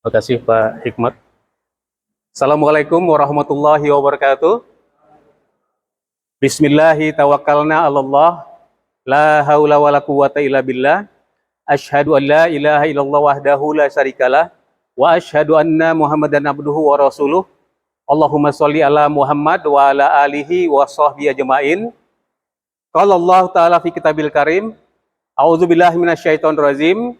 Terima kasih Pak Hikmat. Assalamualaikum warahmatullahi wabarakatuh. Bismillahi tawakkalna 'alallah, la haula wala quwata illa billah. Asyhadu an la ilaha illallah wahdahu la syarikalah wa asyhadu anna Muhammadan abduhu wa rasuluh. Allahumma sholli ala Muhammad wa ala alihi wa sahbihi ajmain. Qala Allah Ta'ala fi kitabil karim, a'udzubillahi minasyaitonir rajim.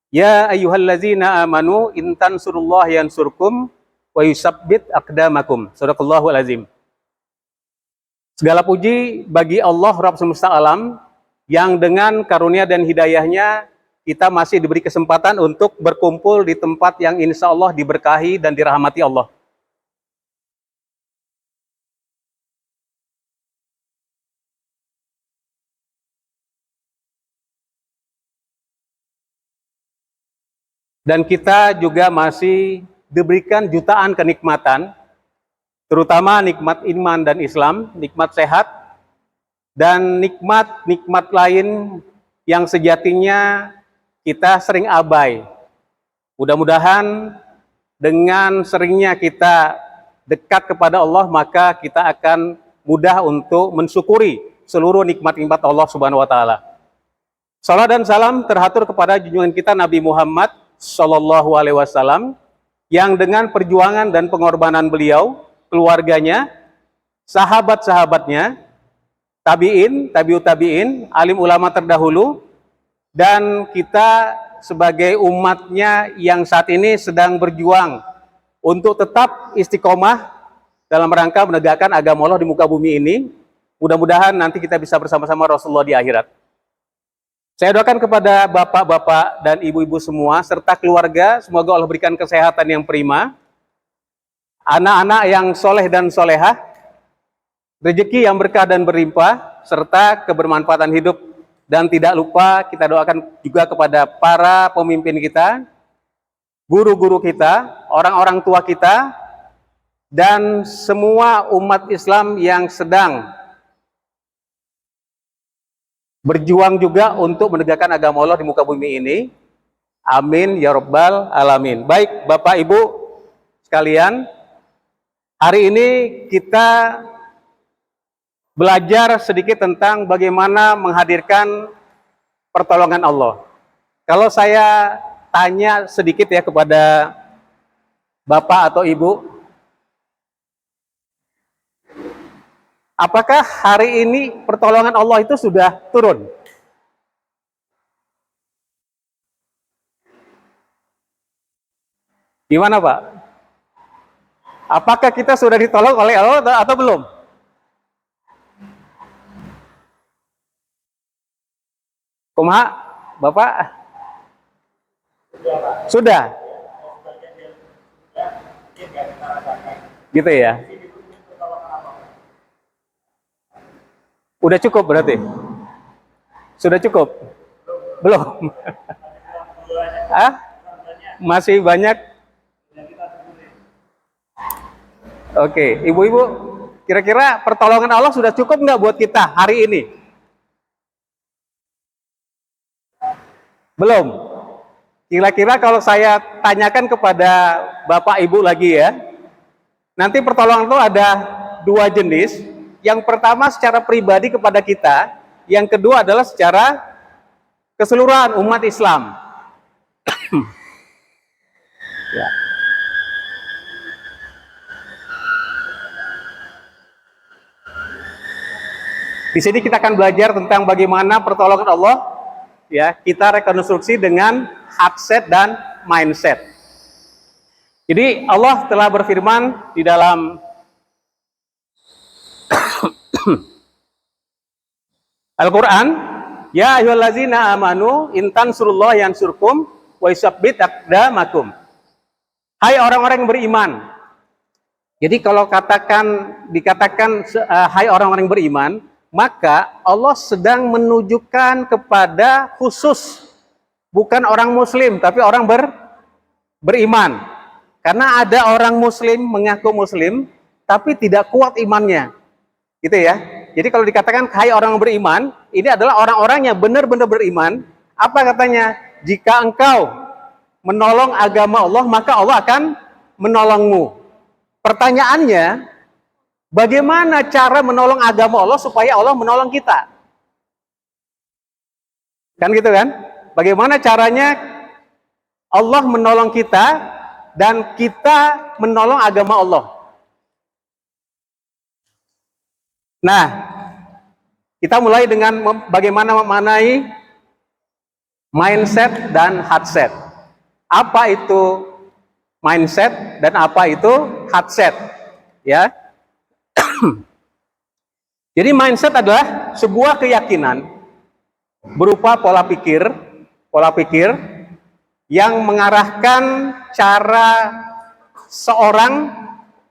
Ya ayyuhallazina amanu in tansurullaha yansurkum wa yusabbit aqdamakum. Shadaqallahul azim. Segala puji bagi Allah Rabb semesta alam yang dengan karunia dan hidayahnya kita masih diberi kesempatan untuk berkumpul di tempat yang insya Allah diberkahi dan dirahmati Allah. Dan kita juga masih diberikan jutaan kenikmatan, terutama nikmat iman dan Islam, nikmat sehat, dan nikmat-nikmat lain yang sejatinya kita sering abai. Mudah-mudahan dengan seringnya kita dekat kepada Allah, maka kita akan mudah untuk mensyukuri seluruh nikmat-nikmat Allah Subhanahu wa Ta'ala. Salam dan salam terhatur kepada junjungan kita Nabi Muhammad Shallallahu Alaihi Wasallam, yang dengan perjuangan dan pengorbanan beliau, keluarganya, sahabat-sahabatnya, tabi'in, tabi'ut tabi'in, alim ulama terdahulu, dan kita sebagai umatnya yang saat ini sedang berjuang untuk tetap istiqomah dalam rangka menegakkan agama Allah di muka bumi ini. Mudah-mudahan nanti kita bisa bersama-sama Rasulullah di akhirat. Saya doakan kepada bapak-bapak dan ibu-ibu semua, serta keluarga, semoga Allah berikan kesehatan yang prima, anak-anak yang soleh dan solehah, rezeki yang berkah dan berlimpah, serta kebermanfaatan hidup. Dan tidak lupa kita doakan juga kepada para pemimpin kita, guru-guru kita, orang-orang tua kita, dan semua umat Islam yang sedang berjuang juga untuk menegakkan agama Allah di muka bumi ini. Amin ya rabbal alamin. Baik Bapak Ibu sekalian, hari ini kita belajar sedikit tentang bagaimana menghadirkan pertolongan Allah. Kalau saya tanya sedikit ya kepada Bapak atau Ibu, apakah hari ini pertolongan Allah itu sudah turun? Gimana Pak? Apakah kita sudah ditolong oleh Allah atau belum? Kumaha, Bapak? Sudah? Gitu ya? Udah cukup berarti? Sudah cukup? Belum? Hah? Masih banyak? Oke, ibu-ibu, kira-kira pertolongan Allah sudah cukup nggak buat kita hari ini? Belum? Kira-kira kalau saya tanyakan kepada Bapak Ibu lagi ya, nanti pertolongan itu ada dua jenis. Yang pertama secara pribadi kepada kita, yang kedua adalah secara keseluruhan umat Islam. Ya. Di sini kita akan belajar tentang bagaimana pertolongan Allah, ya, kita rekonstruksi dengan headset dan mindset. Jadi Allah telah berfirman di dalam Al-Quran, ya ayyuhallazina amanu in tansurullaha yansurkum wa yusabbit aqdamakum. Hai orang-orang yang beriman. Jadi kalau dikatakan hai orang-orang yang beriman, maka Allah sedang menunjukkan kepada khusus bukan orang muslim tapi orang beriman. Karena ada orang muslim mengaku muslim tapi tidak kuat imannya. Gitu ya. Jadi kalau dikatakan hai orang beriman, ini adalah orang-orang yang benar-benar beriman. Apa katanya? Jika engkau menolong agama Allah, maka Allah akan menolongmu. Pertanyaannya, bagaimana cara menolong agama Allah supaya Allah menolong kita? Kan gitu kan? Bagaimana caranya Allah menolong kita dan kita menolong agama Allah? Nah, kita mulai dengan bagaimana memaknai mindset dan headset. Apa itu mindset dan apa itu headset? Ya. Jadi mindset adalah sebuah keyakinan berupa pola pikir yang mengarahkan cara seorang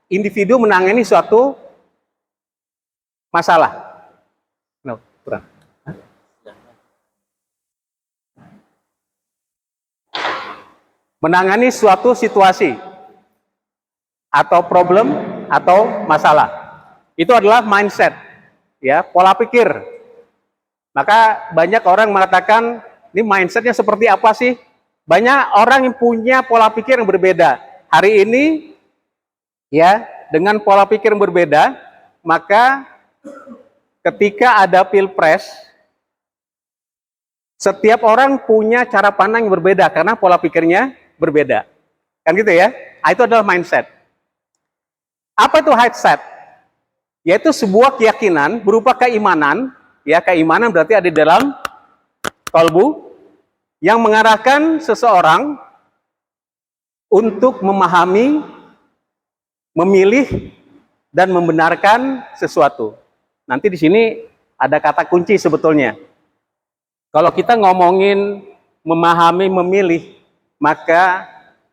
individu menangani suatu masalah. No, kurang. Menangani suatu situasi atau problem atau masalah. Itu adalah mindset, ya, pola pikir. Maka banyak orang mengatakan, ini mindsetnya seperti apa sih? Banyak orang yang punya pola pikir yang berbeda. Hari ini, ya, dengan pola pikir yang berbeda, maka ketika ada pilpres, setiap orang punya cara pandang yang berbeda karena pola pikirnya berbeda. Kan gitu ya? Itu adalah mindset. Apa itu headset? Yaitu sebuah keyakinan berupa keimanan, ya, keimanan berarti ada di dalam kalbu yang mengarahkan seseorang untuk memahami, memilih dan membenarkan sesuatu. Nanti di sini ada kata kunci sebetulnya. Kalau kita ngomongin memahami, memilih, maka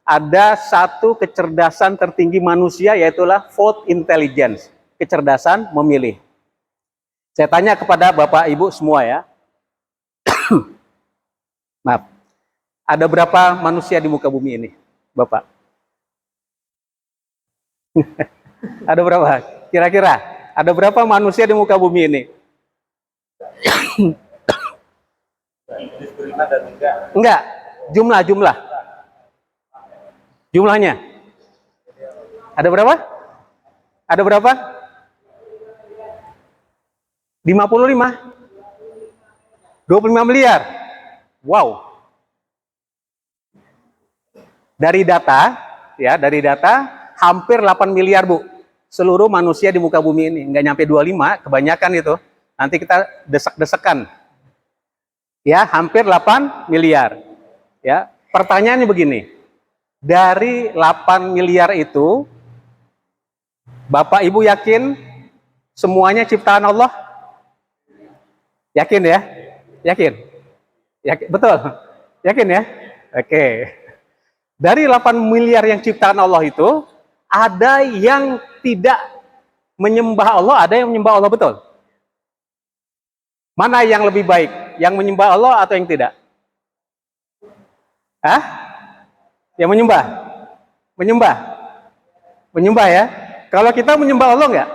ada satu kecerdasan tertinggi manusia, yaitulah vote intelligence, kecerdasan memilih. Saya tanya kepada Bapak Ibu semua ya, maaf, ada berapa manusia di muka bumi ini, Bapak? Ada berapa? Kira-kira ada berapa manusia di muka bumi ini? Enggak, jumlahnya. Ada berapa? Ada berapa? 55? 25 miliar? Wow. Dari data, ya, hampir 8 miliar, Bu. Seluruh manusia di muka bumi ini. Nggak nyampe 25, kebanyakan itu. Nanti kita desek-desekan. Ya, hampir 8 miliar. Ya, pertanyaannya begini. Dari 8 miliar itu, Bapak Ibu yakin semuanya ciptaan Allah? Yakin ya? Yakin? Betul? Yakin ya? Oke. Dari 8 miliar yang ciptaan Allah itu, ada yang tidak menyembah Allah, ada yang menyembah Allah, betul? Mana yang lebih baik? Yang menyembah Allah atau yang tidak? Hah? Yang menyembah? Menyembah ya? Kalau kita menyembah Allah enggak?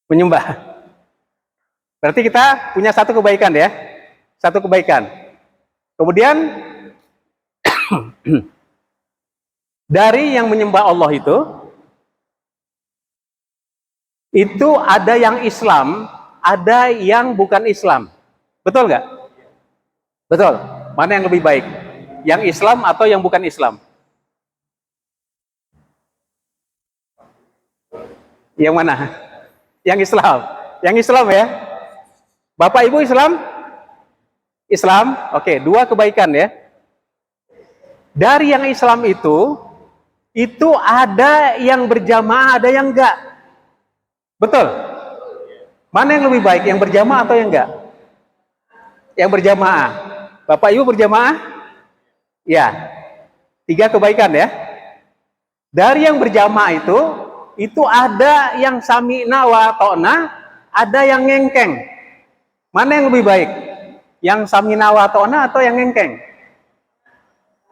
Menyembah. Berarti kita punya satu kebaikan ya? Satu kebaikan. Kemudian dari yang menyembah Allah itu ada yang Islam, ada yang bukan Islam. Betul nggak? Betul. Mana yang lebih baik? Yang Islam atau yang bukan Islam? Yang mana? Yang Islam. Yang Islam ya? Bapak Ibu Islam? Islam? Oke, 2 kebaikan ya. Dari yang Islam itu ada yang berjamaah, ada yang enggak. Betul? Mana yang lebih baik? Yang berjamaah atau yang enggak? Yang berjamaah. Bapak Ibu berjamaah? Ya. 3 kebaikan ya. Dari yang berjamaah itu ada yang sami'na wa ta'na, ada yang ngengkeng. Mana yang lebih baik? Yang sami'na wa ta'na atau yang ngengkeng?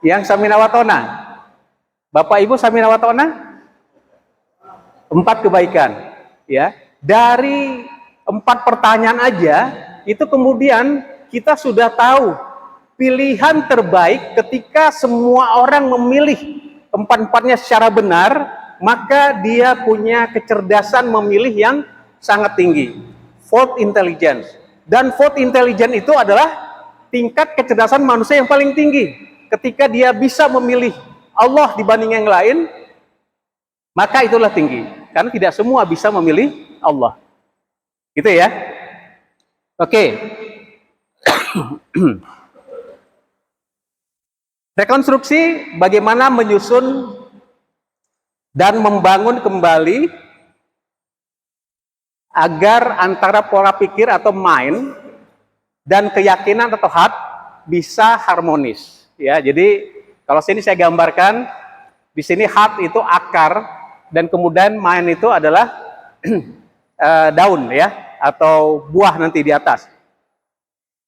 Yang sami'na wa ta'na. Bapak Ibu sami'na wa ta'na? 4 kebaikan, ya. Dari 4 pertanyaan aja itu kemudian kita sudah tahu pilihan terbaik ketika semua orang memilih empat-empatnya secara benar, maka dia punya kecerdasan memilih yang sangat tinggi. Vote intelligence. Dan vote intelligence itu adalah tingkat kecerdasan manusia yang paling tinggi. Ketika dia bisa memilih Allah dibanding yang lain, maka itulah tinggi. Karena tidak semua bisa memilih Allah. Gitu ya. Oke. Rekonstruksi bagaimana menyusun dan membangun kembali agar antara pola pikir atau mind dan keyakinan atau heart bisa harmonis. Ya, jadi kalau sini saya gambarkan, di sini heart itu akar dan kemudian mind itu adalah daun ya atau buah nanti di atas.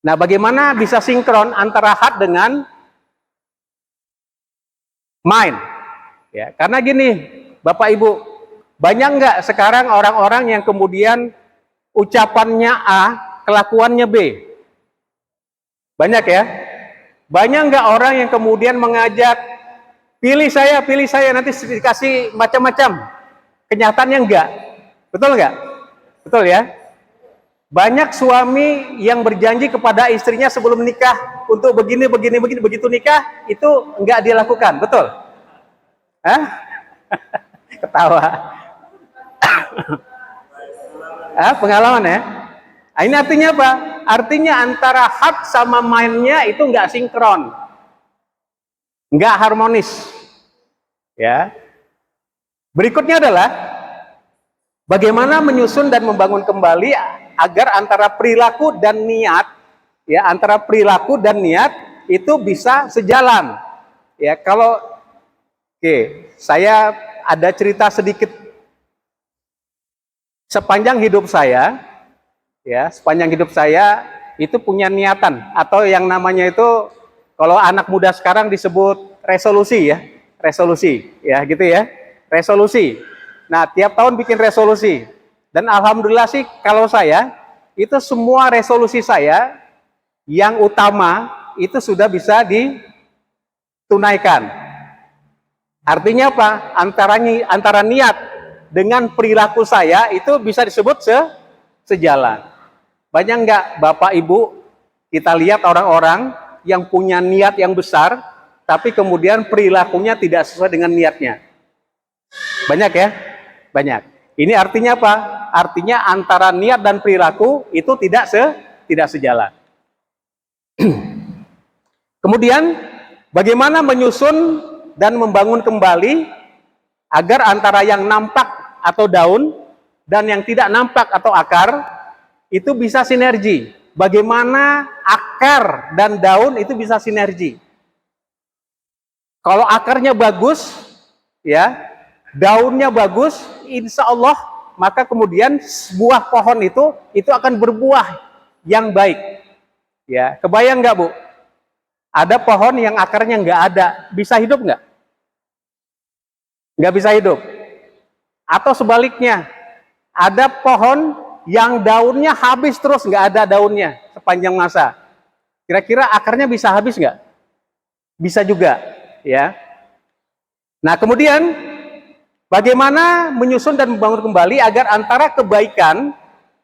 Nah, bagaimana bisa sinkron antara heart dengan mind? Ya, karena gini, Bapak Ibu, banyak nggak sekarang orang-orang yang kemudian ucapannya A, kelakuannya B? Banyak ya? Banyak nggak orang yang kemudian mengajak, pilih saya, nanti dikasih macam-macam. Kenyataannya enggak. Betul nggak? Betul ya? Banyak suami yang berjanji kepada istrinya sebelum nikah untuk begini, begitu nikah, itu enggak dia lakukan. Betul? Hah? Ketawa. Pengalaman ya? Nah, ini artinya apa? Artinya antara heart sama mind-nya itu nggak sinkron, nggak harmonis. Ya. Berikutnya adalah bagaimana menyusun dan membangun kembali agar antara perilaku dan niat, ya, antara perilaku dan niat itu bisa sejalan. Ya, kalau saya ada cerita sedikit. Sepanjang hidup saya, ya, sepanjang hidup saya itu punya niatan atau yang namanya itu kalau anak muda sekarang disebut resolusi ya, resolusi, ya gitu ya, resolusi. Nah, tiap tahun bikin resolusi dan alhamdulillah sih kalau saya itu semua resolusi saya yang utama itu sudah bisa ditunaikan. Artinya apa? Antara niat dengan perilaku saya itu bisa disebut sejalan. Banyak nggak Bapak Ibu kita lihat orang-orang yang punya niat yang besar, tapi kemudian perilakunya tidak sesuai dengan niatnya. Banyak ya? Banyak. Ini artinya apa? Artinya antara niat dan perilaku itu tidak sejalan. Kemudian bagaimana menyusun dan membangun kembali agar antara yang nampak atau daun dan yang tidak nampak atau akar itu bisa sinergi. Bagaimana akar dan daun itu bisa sinergi? Kalau akarnya bagus, ya, daunnya bagus, insya Allah maka kemudian buah pohon itu akan berbuah yang baik. Ya, kebayang nggak Bu? Ada pohon yang akarnya nggak ada, bisa hidup nggak? Nggak bisa hidup. Atau sebaliknya, ada pohon yang daunnya habis terus, nggak ada daunnya sepanjang masa. Kira-kira akarnya bisa habis nggak? Bisa juga, ya. Nah, kemudian bagaimana menyusun dan membangun kembali agar antara kebaikan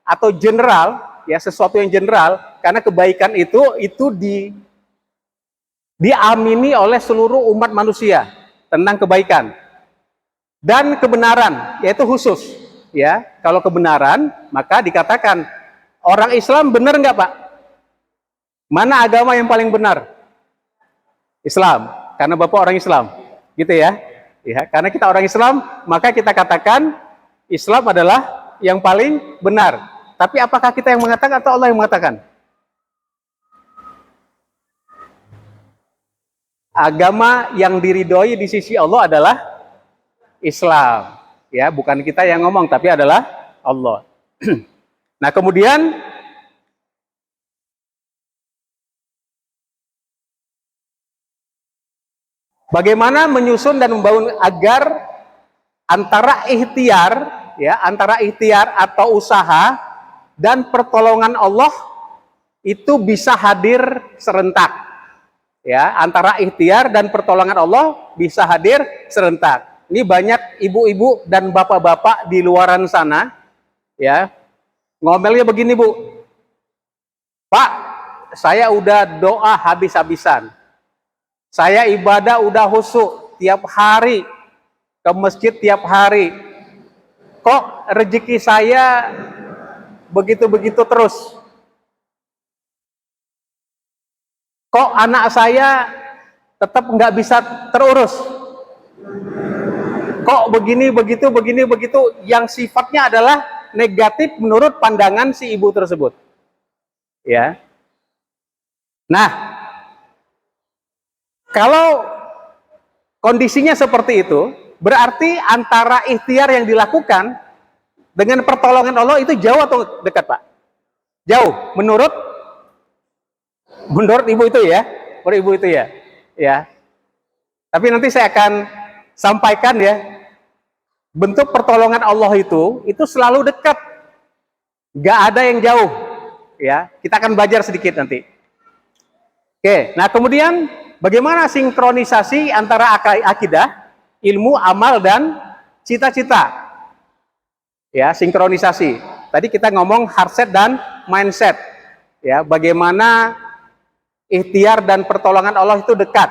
atau general, ya sesuatu yang general, karena kebaikan itu diamini oleh seluruh umat manusia tentang kebaikan. Dan kebenaran, yaitu khusus. Ya, kalau kebenaran, maka dikatakan orang Islam benar nggak Pak? Mana agama yang paling benar? Islam, karena Bapak orang Islam, gitu ya. Ya, karena kita orang Islam, maka kita katakan Islam adalah yang paling benar. Tapi apakah kita yang mengatakan atau Allah yang mengatakan? Agama yang diridhoi di sisi Allah adalah Islam, ya, bukan kita yang ngomong tapi adalah Allah. Nah, kemudian bagaimana menyusun dan membangun agar antara ikhtiar atau usaha dan pertolongan Allah itu bisa hadir serentak. Ya, antara ikhtiar dan pertolongan Allah bisa hadir serentak. Ini banyak ibu-ibu dan bapak-bapak di luaran sana, ya, ngomelnya begini, Bu. Pak, saya udah doa habis-habisan. Saya ibadah udah khusyuk tiap hari, ke masjid tiap hari. Kok rezeki saya begitu-begitu terus? Kok anak saya tetap nggak bisa terurus? Kok begini, begitu, yang sifatnya adalah negatif menurut pandangan si ibu tersebut. Ya. Nah, kalau kondisinya seperti itu, berarti antara ikhtiar yang dilakukan dengan pertolongan Allah itu jauh atau dekat, Pak? Jauh, menurut ibu itu ya, menurut ibu itu ya, ya. Tapi nanti saya akan sampaikan ya, bentuk pertolongan Allah itu selalu dekat, gak ada yang jauh, ya. Kita akan belajar sedikit nanti. Oke, nah kemudian bagaimana sinkronisasi antara akidah, ilmu, amal, dan cita-cita? Ya, sinkronisasi. Tadi kita ngomong heartset dan mindset. Ya, bagaimana ikhtiar dan pertolongan Allah itu dekat.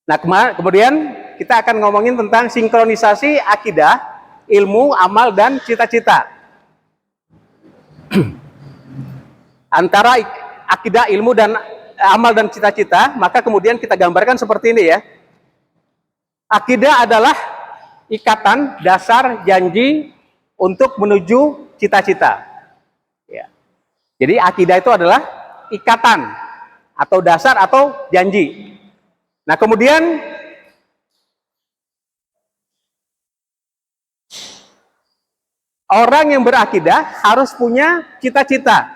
Nah, kemudian kita akan ngomongin tentang sinkronisasi akidah, ilmu, amal, dan cita-cita. Antara akidah, ilmu, dan amal dan cita-cita, maka kemudian kita gambarkan seperti ini ya. Akidah adalah ikatan dasar janji untuk menuju cita-cita. Ya. Jadi akidah itu adalah ikatan atau dasar atau janji. Nah kemudian orang yang berakidah harus punya cita-cita.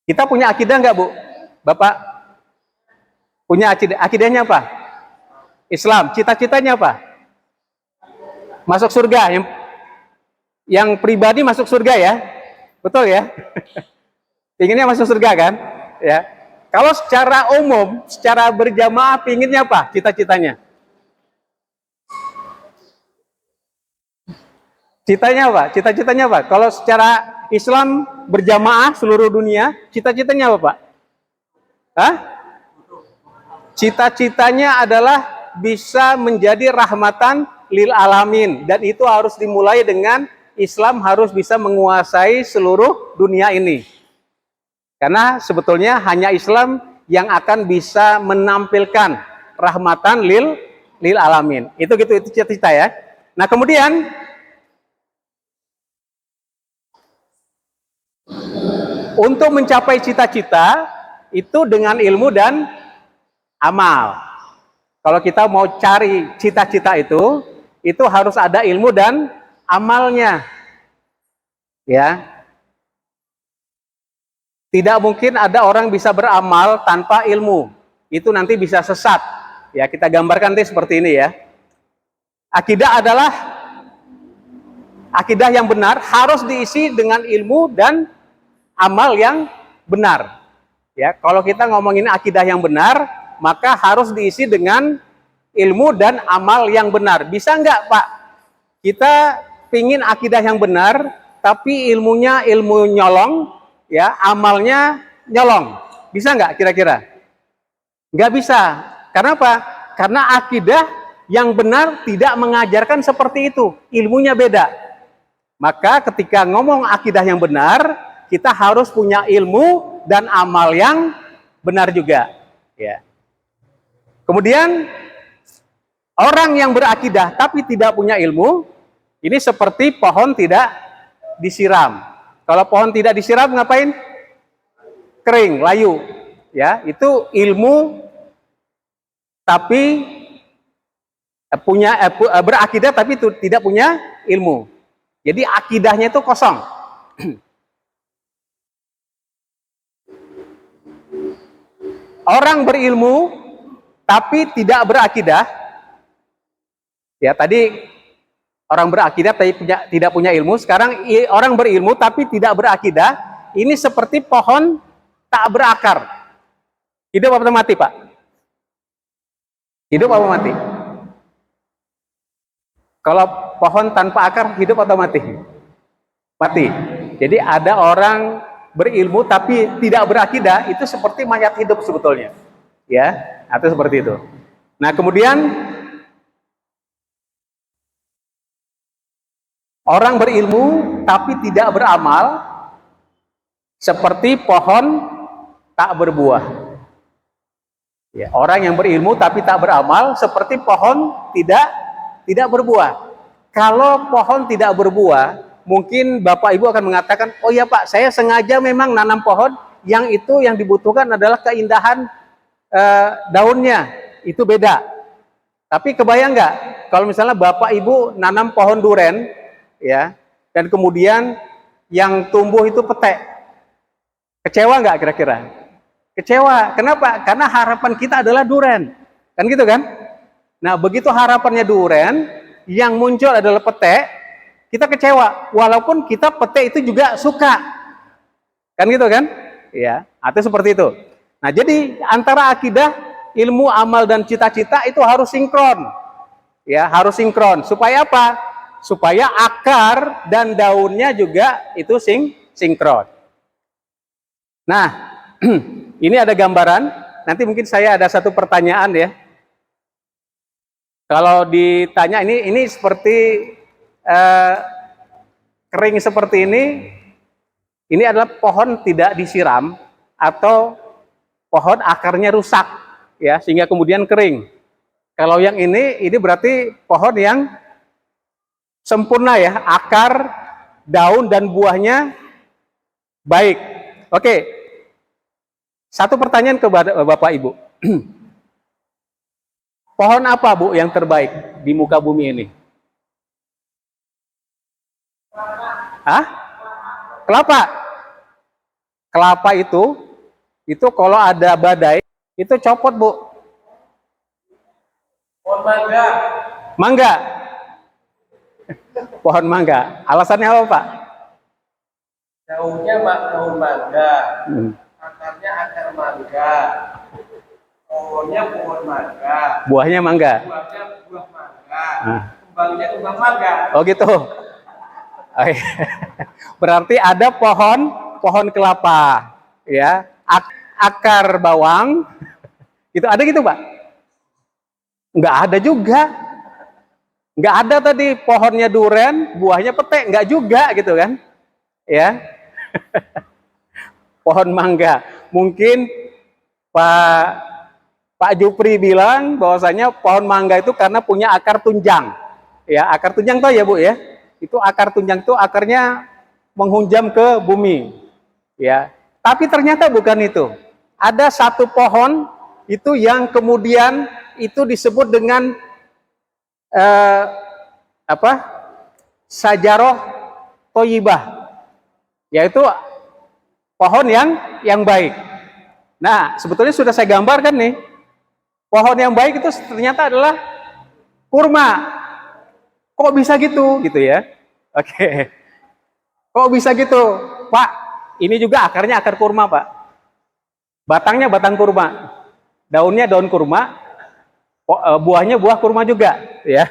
Kita punya akidah nggak, Bu? Bapak? Punya akidahnya apa? Islam. Cita-citanya apa? Masuk surga. Yang pribadi masuk surga ya? Betul ya? Pinginnya masuk surga kan? Ya. Kalau secara umum, secara berjamaah pinginnya apa? Cita-citanya? Cita-citanya apa? Kalau secara Islam berjamaah seluruh dunia, cita-citanya apa, Pak? Hah? Cita-citanya adalah bisa menjadi rahmatan lil alamin, dan itu harus dimulai dengan Islam harus bisa menguasai seluruh dunia ini. Karena sebetulnya hanya Islam yang akan bisa menampilkan rahmatan lil alamin. Itu cita-cita ya. Nah, kemudian untuk mencapai cita-cita itu dengan ilmu dan amal. Kalau kita mau cari cita-cita itu harus ada ilmu dan amalnya. Ya. Tidak mungkin ada orang bisa beramal tanpa ilmu. Itu nanti bisa sesat. Ya, kita gambarkan nanti seperti ini ya. Akidah adalah akidah yang benar harus diisi dengan ilmu dan amal yang benar. Ya, kalau kita ngomongin akidah yang benar, maka harus diisi dengan ilmu dan amal yang benar. Bisa nggak, Pak? Kita pingin akidah yang benar, tapi ilmunya ilmu nyolong, ya, amalnya nyolong. Bisa nggak kira-kira? Nggak bisa. Karena apa? Karena akidah yang benar tidak mengajarkan seperti itu. Ilmunya beda. Maka ketika ngomong akidah yang benar, kita harus punya ilmu dan amal yang benar juga. Ya. Kemudian orang yang berakidah tapi tidak punya ilmu, ini seperti pohon tidak disiram. Kalau pohon tidak disiram ngapain? Kering, layu. Ya, itu ilmu tapi berakidah tapi tidak punya ilmu. Jadi akidahnya itu kosong. Orang berilmu tapi tidak berakidah. Ya, tadi orang berakidah tapi tidak punya ilmu. Sekarang orang berilmu tapi tidak berakidah. Ini seperti pohon tak berakar. Hidup apa mati, Pak? Hidup apa mati? Kalau pohon tanpa akar, hidup atau mati? Mati. Jadi ada orang berilmu tapi tidak berakidah, itu seperti mayat hidup sebetulnya. Ya, atau seperti itu. Nah, kemudian orang berilmu tapi tidak beramal seperti pohon tak berbuah. Ya, orang yang berilmu tapi tak beramal seperti pohon tidak berbuah. Kalau pohon tidak berbuah, mungkin Bapak Ibu akan mengatakan, oh ya Pak, saya sengaja memang nanam pohon yang itu yang dibutuhkan adalah keindahan daunnya, itu beda. Tapi kebayang nggak kalau misalnya Bapak Ibu nanam pohon duren, ya, dan kemudian yang tumbuh itu petek, kecewa nggak kira-kira? Kecewa. Kenapa? Karena harapan kita adalah duren, kan gitu kan? Nah, begitu harapannya duren, yang muncul adalah petek, kita kecewa. Walaupun kita petek itu juga suka, kan gitu kan? Ya, atau seperti itu. Nah, jadi antara akidah, ilmu, amal, dan cita-cita itu harus sinkron. Ya, harus sinkron. Supaya apa? Supaya akar dan daunnya juga itu sinkron. Nah, ini ada gambaran. Nanti mungkin saya ada satu pertanyaan ya. Kalau ditanya ini seperti kering seperti ini adalah pohon tidak disiram atau pohon akarnya rusak ya sehingga kemudian kering. Kalau yang ini berarti pohon yang sempurna ya, akar, daun dan buahnya baik. Oke. Satu pertanyaan kepada Bapak Ibu. Pohon apa, Bu, yang terbaik di muka bumi ini? Hah? Kelapa. Kelapa itu kalau ada badai, itu copot, Bu. Pohon mangga. Mangga. Pohon mangga. Alasannya apa, Pak? Daunnya daun mangga. Akarnya akar mangga. Pohonnya pohon mangga. Buahnya mangga. Buahnya buah mangga. Kembangnya kembang mangga. Oh gitu. Berarti ada pohon kelapa, ya, akar bawang, itu ada gitu Pak? Nggak ada juga. Nggak ada tadi pohonnya duren, buahnya petek, nggak juga gitu kan? Ya. Pohon mangga. Mungkin Pak Jupri bilang bahwasanya pohon mangga itu karena punya akar tunjang. Ya, akar tunjang tahu ya Bu ya? Itu akar tunjang itu akarnya menghunjam ke bumi. Ya. Tapi ternyata bukan itu. Ada satu pohon itu yang kemudian itu disebut dengan Sajaroh Toyibah. Yaitu pohon yang baik. Nah, sebetulnya sudah saya gambarkan nih. Pohon yang baik itu ternyata adalah kurma. Kok bisa gitu ya? Oke. Kok bisa gitu, Pak? Ini juga akarnya akar kurma, Pak. Batangnya batang kurma. Daunnya daun kurma. Buahnya buah kurma juga, ya.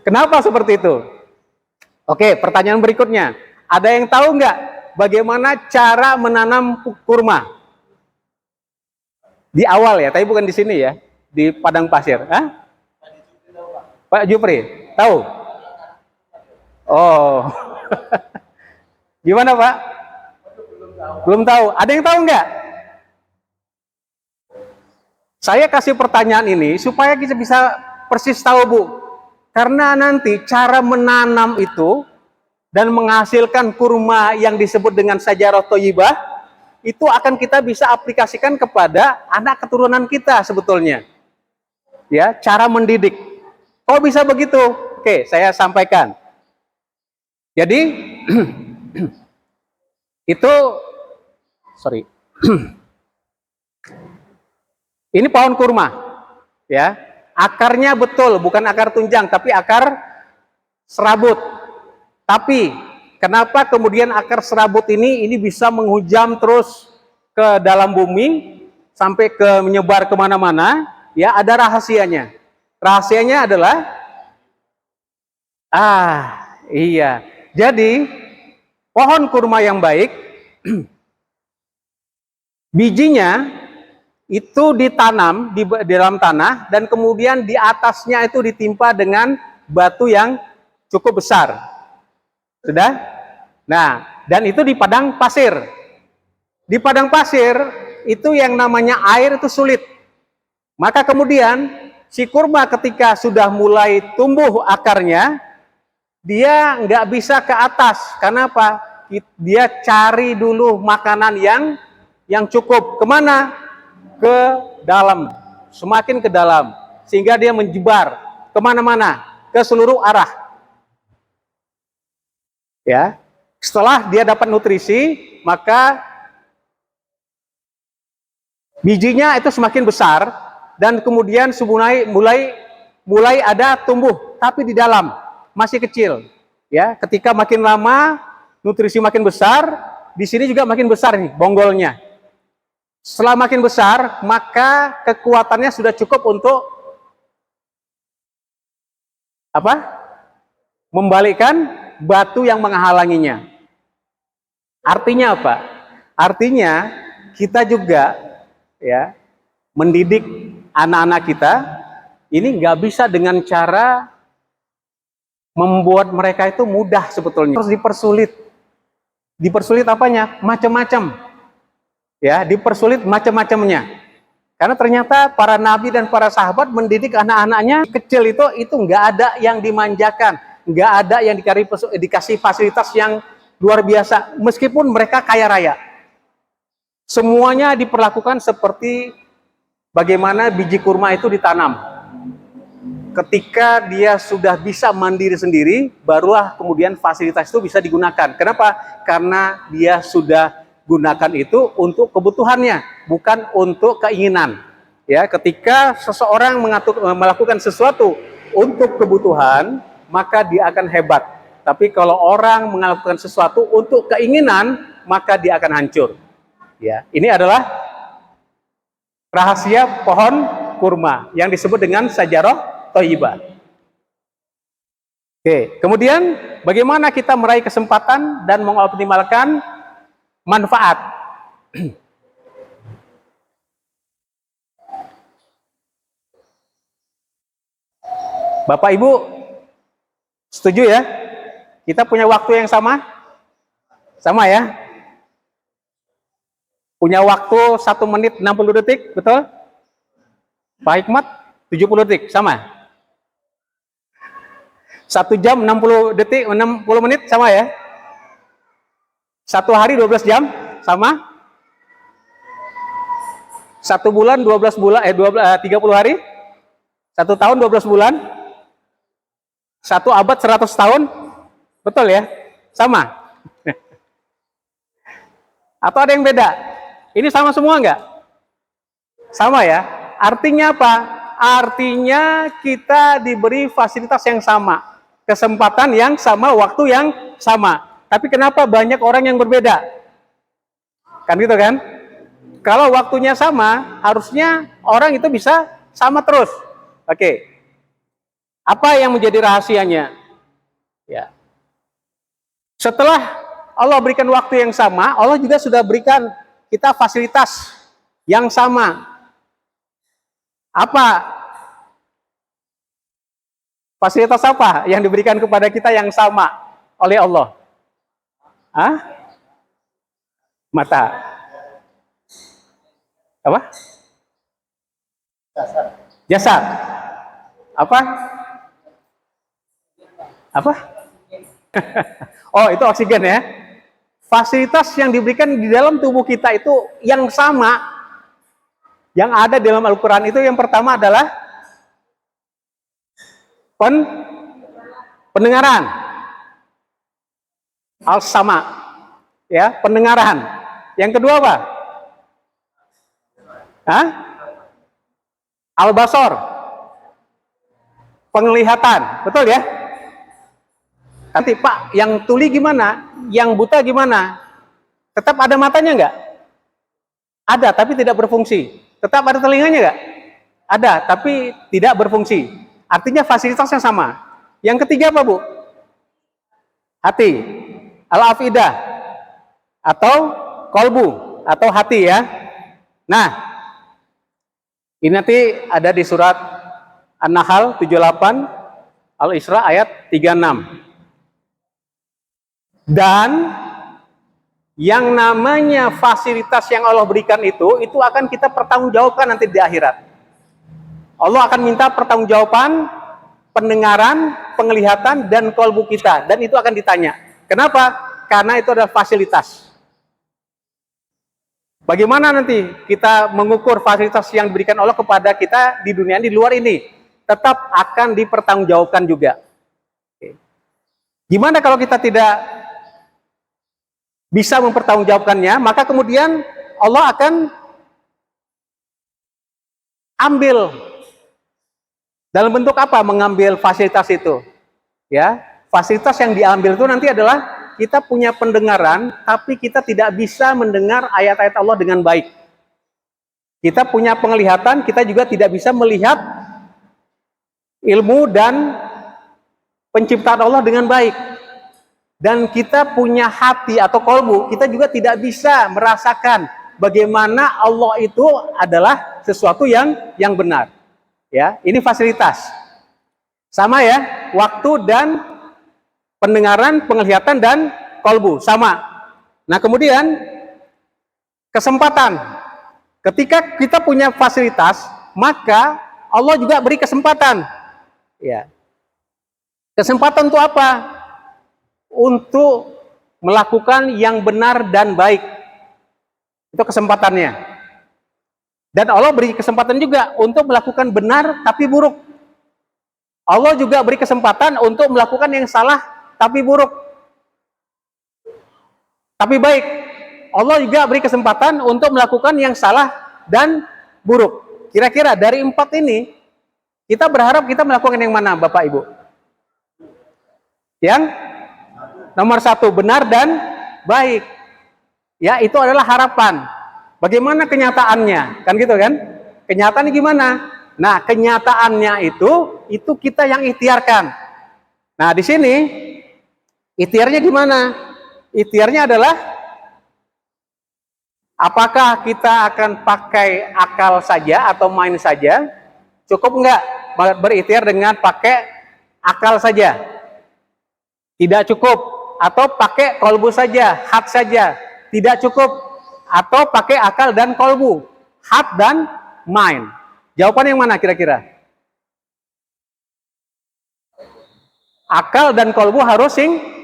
Kenapa seperti itu? Oke, pertanyaan berikutnya. Ada yang tahu nggak bagaimana cara menanam kurma? Di awal ya, tapi bukan di sini ya, di padang pasir. Hah? Pak Jupri, tahu? Oh, gimana Pak? Belum tahu. Ada yang tahu nggak? Saya kasih pertanyaan ini supaya kita bisa persis tahu Bu. Karena nanti cara menanam itu dan menghasilkan kurma yang disebut dengan Sajaroh Toyibah itu akan kita bisa aplikasikan kepada anak keturunan kita sebetulnya. Ya, cara mendidik. Kok bisa begitu? Oke, saya sampaikan. Jadi itu ini pohon kurma, ya. Akarnya betul, bukan akar tunjang, tapi akar serabut. Tapi kenapa kemudian akar serabut ini bisa menghujam terus ke dalam bumi sampai menyebar kemana-mana, ya ada rahasianya. Rahasianya adalah iya. Jadi pohon kurma yang baik bijinya itu ditanam di dalam tanah dan kemudian di atasnya itu ditimpa dengan batu yang cukup besar. Sudah? Nah, dan itu di padang pasir. Di padang pasir itu yang namanya air itu sulit. Maka kemudian si kurma ketika sudah mulai tumbuh akarnya, dia nggak bisa ke atas. Karena apa? Dia cari dulu makanan yang cukup. Kemana? Ke dalam. Semakin ke dalam. Sehingga dia menyebar kemana-mana. Ke seluruh arah. Ya. Setelah dia dapat nutrisi, maka bijinya itu semakin besar dan kemudian mulai ada tumbuh, tapi di dalam masih kecil. Ya, ketika makin lama nutrisi makin besar, di sini juga makin besar nih bonggolnya. Setelah makin besar, maka kekuatannya sudah cukup untuk apa? Membalikkan batu yang menghalanginya. Artinya apa? Artinya kita juga ya mendidik anak-anak kita ini nggak bisa dengan cara membuat mereka itu mudah sebetulnya. Harus dipersulit apanya? Macam-macam ya, dipersulit macam-macamnya. Karena ternyata para nabi dan para sahabat mendidik anak-anaknya kecil itu nggak ada yang dimanjakan, nggak ada yang dikasih fasilitas yang luar biasa meskipun mereka kaya raya. Semuanya diperlakukan seperti bagaimana biji kurma itu ditanam. Ketika dia sudah bisa mandiri sendiri, barulah kemudian fasilitas itu bisa digunakan. Kenapa? Karena dia sudah gunakan itu untuk kebutuhannya, bukan untuk keinginan. Ya, ketika seseorang melakukan sesuatu untuk kebutuhan, maka dia akan hebat. Tapi kalau orang melakukan sesuatu untuk keinginan, maka dia akan hancur. Ya, ini adalah rahasia pohon kurma yang disebut dengan sajarah thayyibah. Oke, kemudian bagaimana kita meraih kesempatan dan mengoptimalkan manfaat? Bapak Ibu setuju ya? Kita punya waktu yang sama? Sama ya? Punya waktu 1 menit 60 detik, betul? Pak Hikmat 70 detik, sama? 1 jam 60 detik, 60 menit, sama ya? 1 hari 12 jam, sama? 1 bulan 12 bulan, 30 hari? 1 tahun 12 bulan? 1 abad 100 tahun? Betul ya? Sama? Atau ada yang beda? Ini sama semua enggak? Sama ya? Artinya apa? Artinya kita diberi fasilitas yang sama, kesempatan yang sama, waktu yang sama. Tapi kenapa banyak orang yang berbeda? Kan gitu kan? Kalau waktunya sama, harusnya orang itu bisa sama terus. Oke. Apa yang menjadi rahasianya? Ya. Setelah Allah berikan waktu yang sama, Allah juga sudah berikan kita fasilitas yang sama. Apa? Fasilitas apa yang diberikan kepada kita yang sama oleh Allah? Hah? Mata. Apa? Jasad. Apa? Apa? Oh, itu oksigen ya. Fasilitas yang diberikan di dalam tubuh kita itu yang sama, yang ada di dalam Al-Quran itu yang pertama adalah pendengaran. Al-sama, ya, pendengaran. Yang kedua apa? Hah? Al-basor, penglihatan, betul ya? Nanti Pak, yang tuli gimana? Yang buta gimana? Tetap ada matanya enggak? Ada, tapi tidak berfungsi. Tetap ada telinganya nggak? Ada, tapi tidak berfungsi. Artinya fasilitasnya sama. Yang ketiga apa, Bu? Hati. Al-afidah. Atau kolbu. Atau hati ya. Nah, ini nanti ada di surat An-Nahl 78, Al-Isra ayat 36. Dan yang namanya fasilitas yang Allah berikan itu akan kita pertanggungjawabkan nanti di akhirat. Allah akan minta pertanggungjawaban pendengaran, penglihatan, dan kolbu kita. Dan itu akan ditanya. Kenapa? Karena itu adalah fasilitas. Bagaimana nanti kita mengukur fasilitas yang diberikan Allah kepada kita di dunia di luar ini? Tetap akan dipertanggungjawabkan juga. Gimana kalau kita tidak bisa mempertanggungjawabkannya? Maka kemudian Allah akan ambil dalam bentuk apa? Mengambil fasilitas itu. Ya, fasilitas yang diambil itu nanti adalah kita punya pendengaran, tapi kita tidak bisa mendengar ayat-ayat Allah dengan baik. Kita punya penglihatan, kita juga tidak bisa melihat ilmu dan penciptaan Allah dengan baik. Dan kita punya hati atau kolbu, kita juga tidak bisa merasakan bagaimana Allah itu adalah sesuatu yang benar. Ya, ini fasilitas. Sama ya, waktu dan pendengaran, penglihatan, dan kolbu. Sama. Nah, kemudian kesempatan. Ketika kita punya fasilitas, maka Allah juga beri kesempatan. Ya. Kesempatan untuk apa? Untuk melakukan yang benar dan baik. Itu kesempatannya. Dan Allah beri kesempatan juga untuk melakukan benar tapi buruk. Allah juga beri kesempatan untuk melakukan yang salah tapi buruk, tapi baik. Allah juga beri kesempatan untuk melakukan yang salah dan buruk. Kira-kira dari 4 ini, kita berharap kita melakukan yang mana, Bapak Ibu? Yang nomor 1, benar dan baik. Ya, itu adalah harapan. Bagaimana kenyataannya? Kan gitu kan? Kenyataannya gimana? Nah, kenyataannya itu kita yang ikhtiarkan. Nah, di sini ikhtiarnya gimana? Ikhtiarnya adalah apakah kita akan pakai akal saja atau main saja? Cukup enggak berikhtiar dengan pakai akal saja? Tidak cukup. Atau pakai kolbu saja, hat saja? Tidak cukup. Atau pakai akal dan kolbu, hat dan main? Jawaban yang mana kira-kira? Akal dan kolbu harus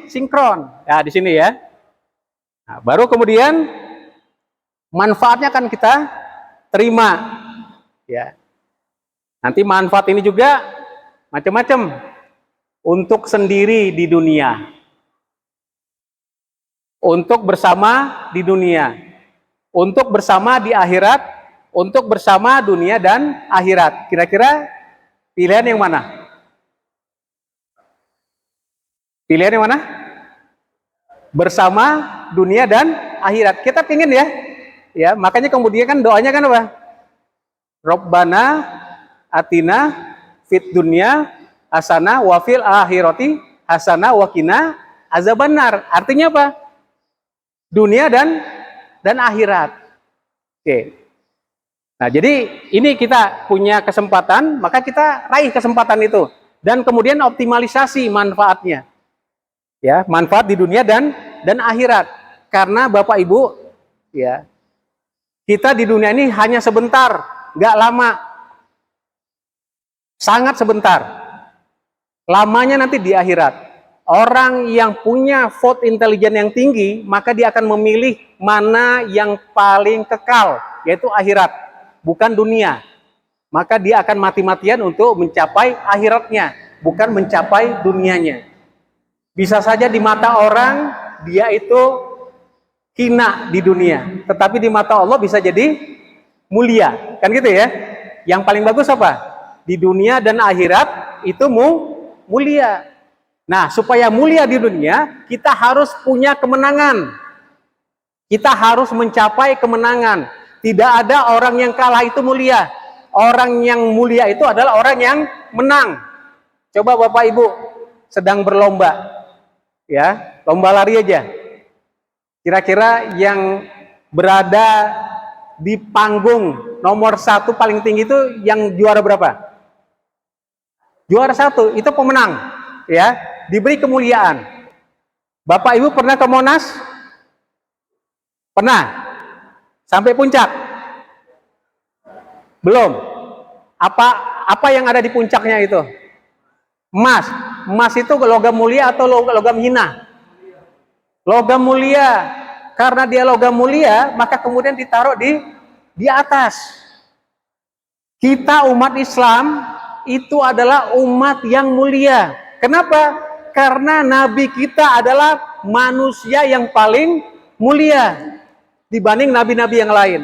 sinkron. Ya, di sini ya. Nah, baru kemudian manfaatnya akan kita terima. Ya. Nanti manfaat ini juga macam-macam. Untuk sendiri di dunia. Untuk bersama di dunia. Untuk bersama di akhirat. Untuk bersama dunia dan akhirat. Kira-kira pilihan yang mana? Pilihan yang mana? Bersama dunia dan akhirat. Kita pingin ya. Ya, makanya kemudian kan doanya kan apa? Rabbana atina fit dunya hasanah wa fil akhirati hasanah wa qina azabannar. Artinya apa? Dunia dan akhirat. Oke. Nah, jadi ini kita punya kesempatan, maka kita raih kesempatan itu dan kemudian optimalisasi manfaatnya. Ya, manfaat di dunia dan akhirat. Karena Bapak Ibu, ya, kita di dunia ini hanya sebentar, nggak lama, sangat sebentar. Lamanya nanti di akhirat. Orang yang punya vote intelijen yang tinggi, maka dia akan memilih mana yang paling kekal, yaitu akhirat, bukan dunia. Maka dia akan mati-matian untuk mencapai akhiratnya, bukan mencapai dunianya. Bisa saja di mata orang dia itu hina di dunia, tetapi di mata Allah bisa jadi mulia, kan gitu ya. Yang paling bagus apa? Di dunia dan akhirat itu mulia. Nah, supaya mulia di dunia, kita harus punya kemenangan. Kita harus mencapai kemenangan. Tidak ada orang yang kalah itu mulia. Orang yang mulia itu adalah orang yang menang. Coba Bapak Ibu sedang berlomba, ya, lomba lari aja. Kira-kira yang berada di panggung nomor 1 paling tinggi itu yang juara berapa? Juara 1 itu pemenang, ya, diberi kemuliaan. Bapak Ibu pernah ke Monas? Pernah? Sampai puncak? Belum. Apa yang ada di puncaknya itu? Emas. Emas itu logam mulia atau logam hina? Logam mulia. Karena dia logam mulia, maka kemudian ditaruh di atas. Kita umat Islam itu adalah umat yang mulia. Kenapa? Karena Nabi kita adalah manusia yang paling mulia dibanding nabi-nabi yang lain.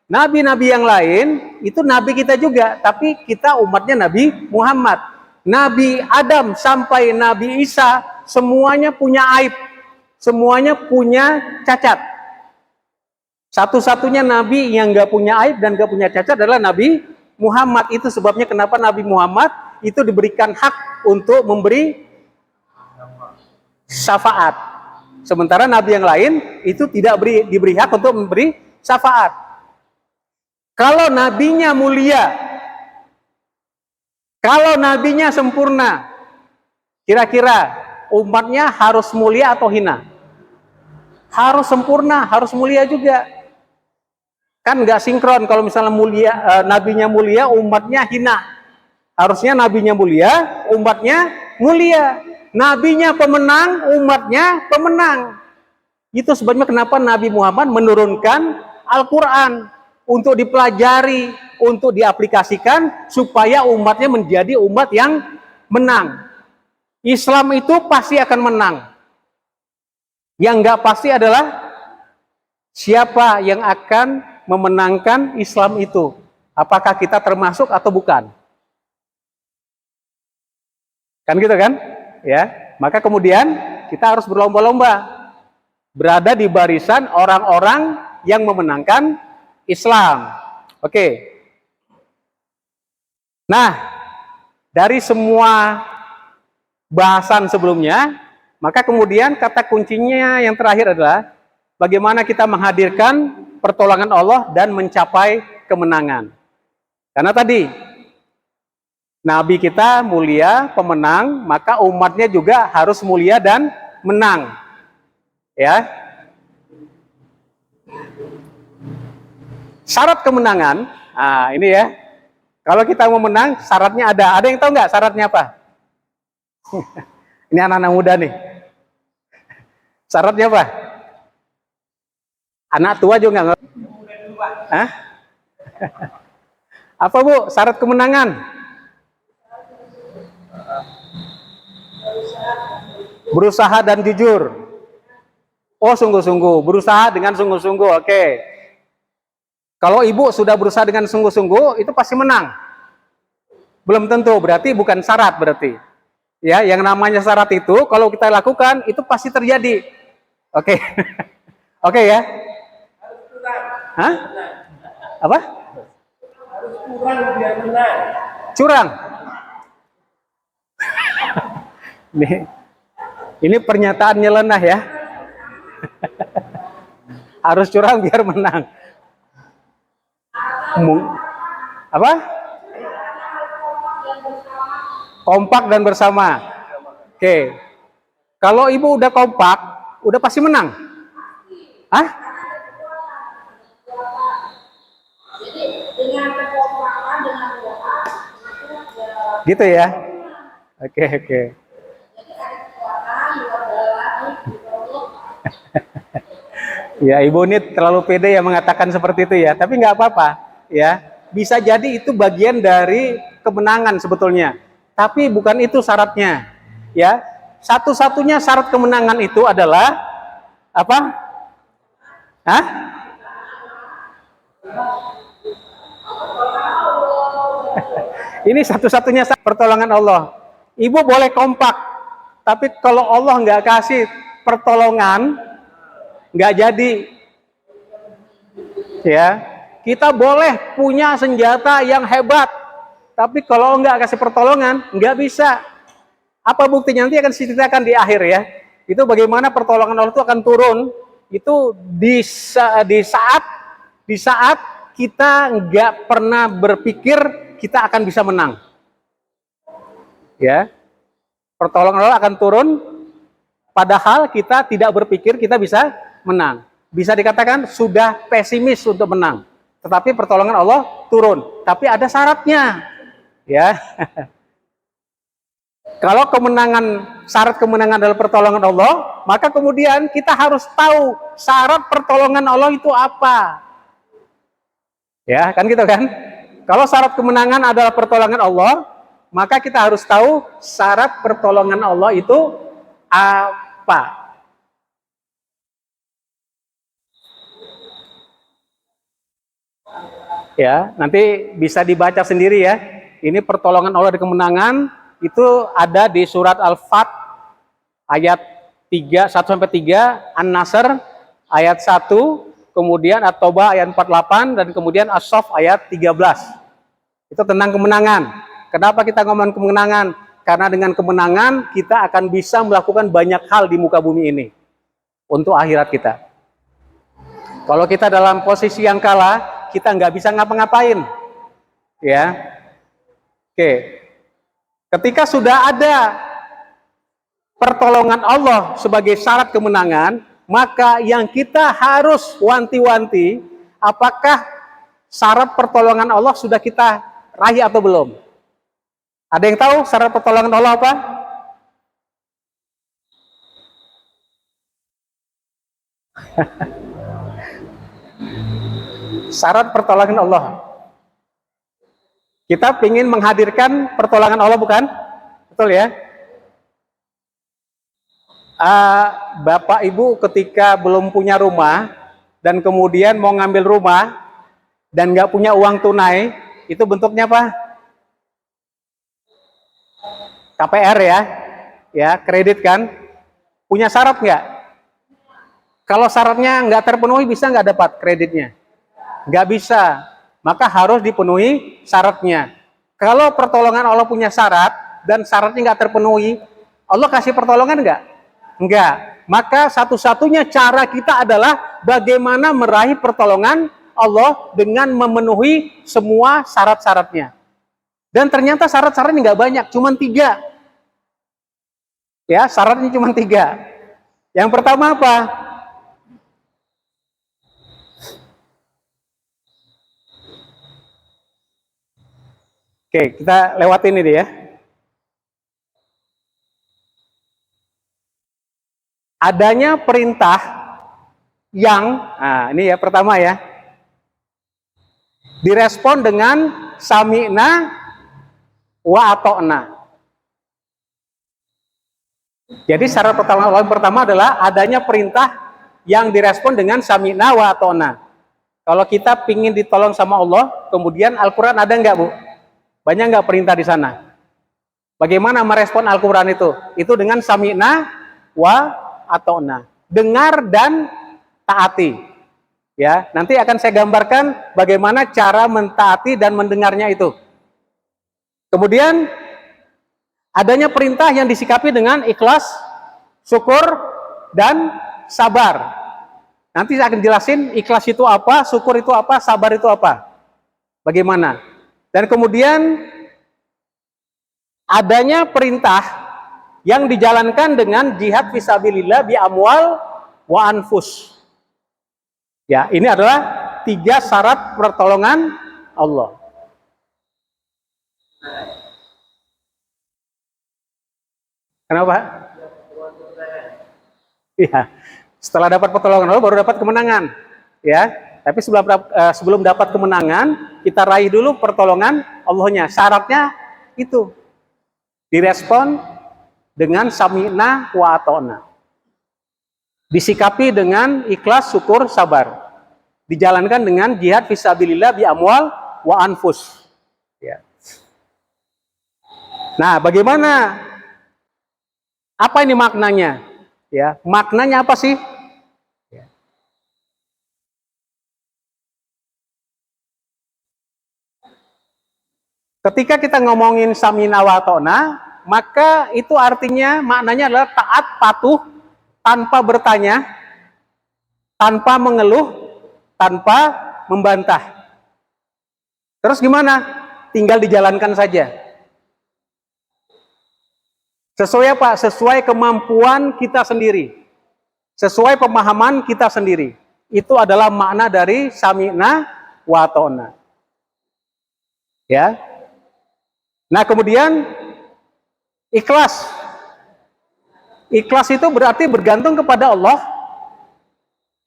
Nabi-nabi yang lain itu nabi kita juga, tapi kita umatnya Nabi Muhammad. Nabi Adam sampai Nabi Isa semuanya punya aib, semuanya punya cacat. Satu-satunya nabi yang gak punya aib dan gak punya cacat adalah Nabi Muhammad. Itu sebabnya kenapa Nabi Muhammad itu diberikan hak untuk memberi syafaat. Sementara nabi yang lain itu tidak diberi hak untuk memberi syafaat. Kalau nabinya mulia, kalau nabinya sempurna, kira-kira umatnya harus mulia atau hina? Harus sempurna, harus mulia juga. Kan nggak sinkron kalau misalnya mulia, nabinya mulia, umatnya hina. Harusnya nabinya mulia, umatnya mulia. Nabinya pemenang, umatnya pemenang. Itu sebabnya kenapa Nabi Muhammad menurunkan Al-Quran untuk dipelajari, untuk diaplikasikan supaya umatnya menjadi umat yang menang. Islam itu pasti akan menang. Yang nggak pasti adalah siapa yang akan memenangkan Islam itu. Apakah kita termasuk atau bukan? Kan gitu kan? Ya, maka kemudian kita harus berlomba-lomba berada di barisan orang-orang yang memenangkan Islam. Oke. Nah, dari semua bahasan sebelumnya, maka kemudian kata kuncinya yang terakhir adalah bagaimana kita menghadirkan pertolongan Allah dan mencapai kemenangan. Karena tadi Nabi kita mulia, pemenang, maka umatnya juga harus mulia dan menang. Ya. Syarat kemenangan, nah ini ya. Kalau kita mau menang, syaratnya ada. Ada yang tahu nggak syaratnya apa? Ini anak-anak muda nih. Syaratnya apa? Anak tua juga nggak ngerti. Hah? Apa Bu? Syarat kemenangan? Berusaha dan jujur. Oh, sungguh-sungguh. Berusaha dengan sungguh-sungguh. Oke. Kalau ibu sudah berusaha dengan sungguh-sungguh, itu pasti menang. Belum tentu. Berarti bukan syarat berarti. Ya, yang namanya syarat itu kalau kita lakukan itu pasti terjadi. Oke. Oke ya. Hah? Apa? Harus curang biar menang. Curang. Ini pernyataan nyeleneh ya. Harus curang biar menang. Apa? Kompak dan bersama. Oke. Kalau ibu udah kompak, udah pasti menang. Hah? Gitu ya. Oke, oke. Ya, ibu ini terlalu pede ya mengatakan seperti itu ya, tapi nggak apa-apa ya. Bisa jadi itu bagian dari kemenangan sebetulnya, tapi bukan itu syaratnya ya. Satu-satunya syarat kemenangan itu adalah apa? Hah? Ini satu-satunya pertolongan Allah. Ibu boleh kompak, tapi kalau Allah nggak kasih pertolongan, nggak jadi, ya. Kita boleh punya senjata yang hebat, tapi kalau nggak kasih pertolongan, nggak bisa. Apa buktinya? Nanti akan diceritakan di akhir ya. Itu bagaimana pertolongan Allah itu akan turun. Itu di saat kita nggak pernah berpikir kita akan bisa menang. Ya, pertolongan Allah akan turun, padahal kita tidak berpikir kita bisa menang. Bisa dikatakan sudah pesimis untuk menang. Tetapi pertolongan Allah turun. Tapi ada syaratnya. Ya. Kalau syarat kemenangan adalah pertolongan Allah, maka kemudian kita harus tahu syarat pertolongan Allah itu apa. Ya, kan gitu kan? Kalau syarat kemenangan adalah pertolongan Allah, maka kita harus tahu syarat pertolongan Allah itu apa. Ya, nanti bisa dibaca sendiri ya. Ini pertolongan Allah di kemenangan itu ada di surat Al-Fat ayat 1 sampai 3, An-Nasr ayat 1, kemudian At-Taubah ayat 48 dan kemudian As-Saff ayat 13. Itu tentang kemenangan. Kenapa kita ngomong kemenangan? Karena dengan kemenangan kita akan bisa melakukan banyak hal di muka bumi ini untuk akhirat kita. Kalau kita dalam posisi yang kalah, kita nggak bisa ngapa-ngapain, ya. Oke, ketika sudah ada pertolongan Allah sebagai syarat kemenangan, maka yang kita harus wanti-wanti, apakah syarat pertolongan Allah sudah kita raih atau belum? Ada yang tahu syarat pertolongan Allah apa? Syarat pertolongan Allah. Kita ingin menghadirkan pertolongan Allah, bukan? Betul ya? Bapak Ibu ketika belum punya rumah dan kemudian mau ngambil rumah dan nggak punya uang tunai, itu bentuknya apa? KPR ya, kredit kan? Punya syarat nggak? Kalau syaratnya nggak terpenuhi, bisa nggak dapat kreditnya? Nggak bisa, maka harus dipenuhi syaratnya. Kalau pertolongan Allah punya syarat dan syaratnya nggak terpenuhi, Allah kasih pertolongan nggak? Nggak. Maka satu-satunya cara kita adalah bagaimana meraih pertolongan Allah dengan memenuhi semua syarat-syaratnya. Dan ternyata syarat-syaratnya nggak banyak, cuma 3. Ya, syaratnya cuma 3. Yang pertama apa? Oke, kita lewatin ini ya. Adanya perintah yang, ini ya pertama ya, direspon dengan sami'na wa ato'na. Jadi syarat pertama adalah adanya perintah yang direspon dengan sami'na wa ato'na. Kalau kita pingin ditolong sama Allah, kemudian Al-Quran ada nggak, Bu? Banyak nggak perintah di sana? Bagaimana merespon Al-Quran itu? Itu dengan sami'na wa ato'na. Dengar dan taati. Ya, nanti akan saya gambarkan bagaimana cara mentaati dan mendengarnya itu. Kemudian adanya perintah yang disikapi dengan ikhlas, syukur, dan sabar. Nanti saya akan jelasin ikhlas itu apa, syukur itu apa, sabar itu apa. Bagaimana? Dan kemudian adanya perintah yang dijalankan dengan jihad fisabilillah bi amwal wa anfus. Ya, ini adalah 3 syarat pertolongan Allah. Kenapa? Ya, setelah dapat pertolongan Allah baru dapat kemenangan. Ya, tapi sebelum dapat kemenangan, kita raih dulu pertolongan Allahnya. Syaratnya itu direspon dengan sami'na wa ato'na. Disikapi dengan ikhlas, syukur, sabar. Dijalankan dengan jihad fisabilillah bi amwal wa anfus. Ya. Nah, bagaimana? Apa ini maknanya? Ya, maknanya apa sih? Ketika kita ngomongin samina wa ta'na, maka itu artinya maknanya adalah taat patuh tanpa bertanya, tanpa mengeluh, tanpa membantah. Terus gimana? Tinggal dijalankan saja. Sesuai apa? Sesuai kemampuan kita sendiri. Sesuai pemahaman kita sendiri. Itu adalah makna dari samina wa ta'na. Ya. Nah, kemudian ikhlas. Ikhlas itu berarti bergantung kepada Allah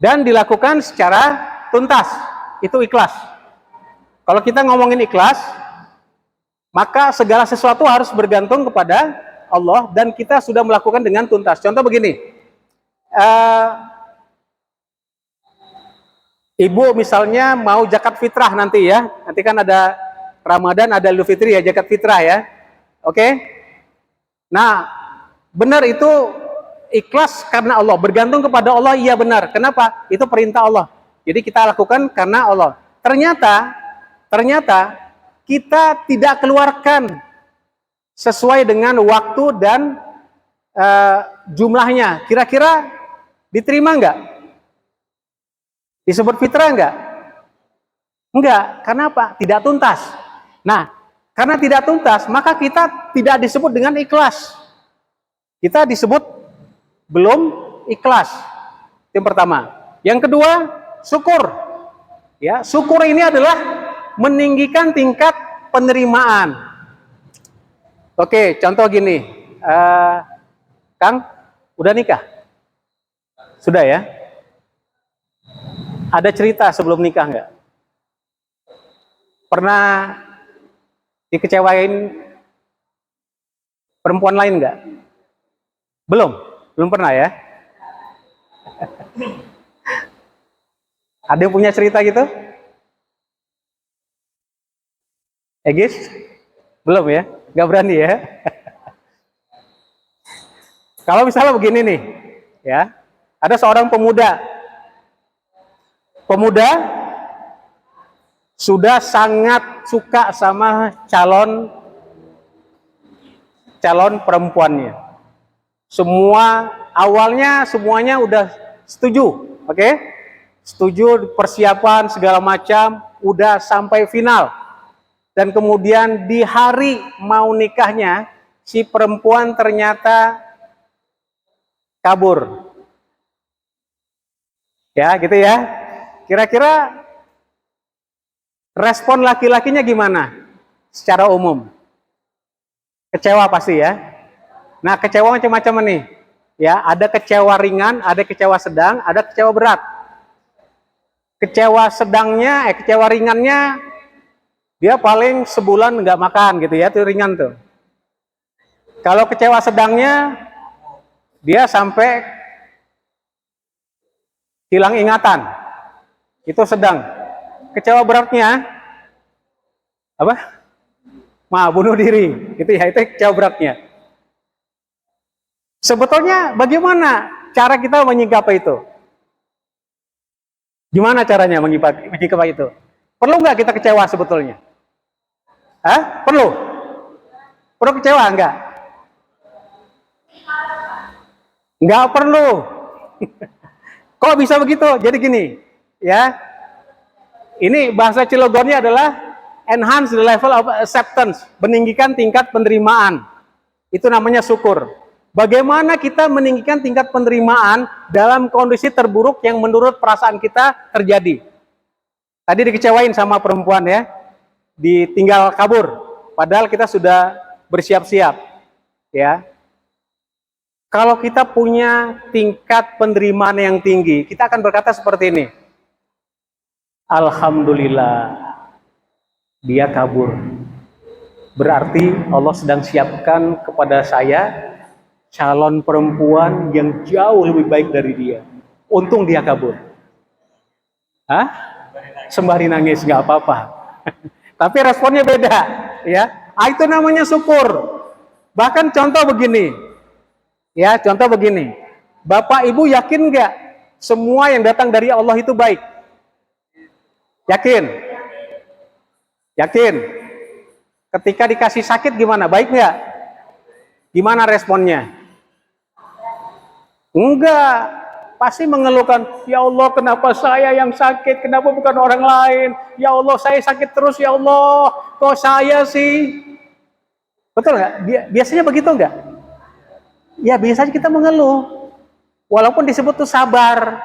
dan dilakukan secara tuntas. Itu ikhlas. Kalau kita ngomongin ikhlas, maka segala sesuatu harus bergantung kepada Allah dan kita sudah melakukan dengan tuntas. Contoh begini, ibu misalnya mau zakat fitrah nanti ya, nanti kan ada Ramadan, ada Idul Fitri ya, zakat fitrah ya. Oke? Nah, benar itu ikhlas karena Allah, bergantung kepada Allah, iya benar. Kenapa? Itu perintah Allah. Jadi kita lakukan karena Allah. Ternyata kita tidak keluarkan sesuai dengan waktu dan jumlahnya. Kira-kira diterima nggak? Disebut fitrah nggak? Enggak. Karena apa? Tidak tuntas. Nah, karena tidak tuntas, maka kita tidak disebut dengan ikhlas. Kita disebut belum ikhlas. Yang pertama. Yang kedua, syukur. Ya, syukur ini adalah meninggikan tingkat penerimaan. Oke, contoh gini. Kang, udah nikah? Sudah ya? Ada cerita sebelum nikah nggak? Pernah dikecewain perempuan lain nggak? Belum pernah ya? Ada yang punya cerita gitu? Egis? Belum ya? Nggak berani ya? Kalau misalnya begini nih, ya, ada seorang pemuda sudah sangat suka sama calon perempuannya. Awalnya semuanya udah setuju, oke? Setuju, persiapan segala macam, udah sampai final. Dan kemudian di hari mau nikahnya, si perempuan ternyata kabur. Ya, gitu ya. Kira-kira respon laki-lakinya gimana? Secara umum. Kecewa pasti ya. Nah, kecewa macam-macam nih. Ya, ada kecewa ringan, ada kecewa sedang, ada kecewa berat. Kecewa ringannya dia paling sebulan nggak makan gitu ya, itu ringan tuh. Kalau kecewa sedangnya dia sampai hilang ingatan. Itu sedang. Kecewa beratnya apa? Bunuh diri, gitu ya, itu kecewa beratnya. Sebetulnya bagaimana cara kita menyikapi itu? Gimana caranya menyikapi itu? Perlu nggak kita kecewa sebetulnya? Perlu? Perlu kecewa nggak? Nggak perlu. Kok bisa begitu? Jadi gini, ya. Ini bahasa Cilegonnya adalah enhance the level of acceptance, meninggikan tingkat penerimaan. Itu namanya syukur. Bagaimana kita meninggikan tingkat penerimaan dalam kondisi terburuk yang menurut perasaan kita terjadi. Tadi dikecewain sama perempuan ya, ditinggal kabur, padahal kita sudah bersiap-siap. Ya, kalau kita punya tingkat penerimaan yang tinggi, kita akan berkata seperti ini. Alhamdulillah, dia kabur. Berarti Allah sedang siapkan kepada saya calon perempuan yang jauh lebih baik dari dia. Untung dia kabur. Sembari nangis nggak apa-apa. Tapi responnya beda, ya. Itu namanya syukur. Bahkan contoh begini, ya, contoh begini. Bapak Ibu yakin nggak semua yang datang dari Allah itu baik? Yakin? Yakin? Ketika dikasih sakit gimana? Baik nggak? Gimana responnya? Enggak. Pasti mengeluhkan, ya Allah kenapa saya yang sakit, kenapa bukan orang lain? Ya Allah saya sakit terus, ya Allah kok saya sih? Betul nggak? Biasanya begitu nggak? Ya biasanya kita mengeluh, walaupun disebut tuh sabar.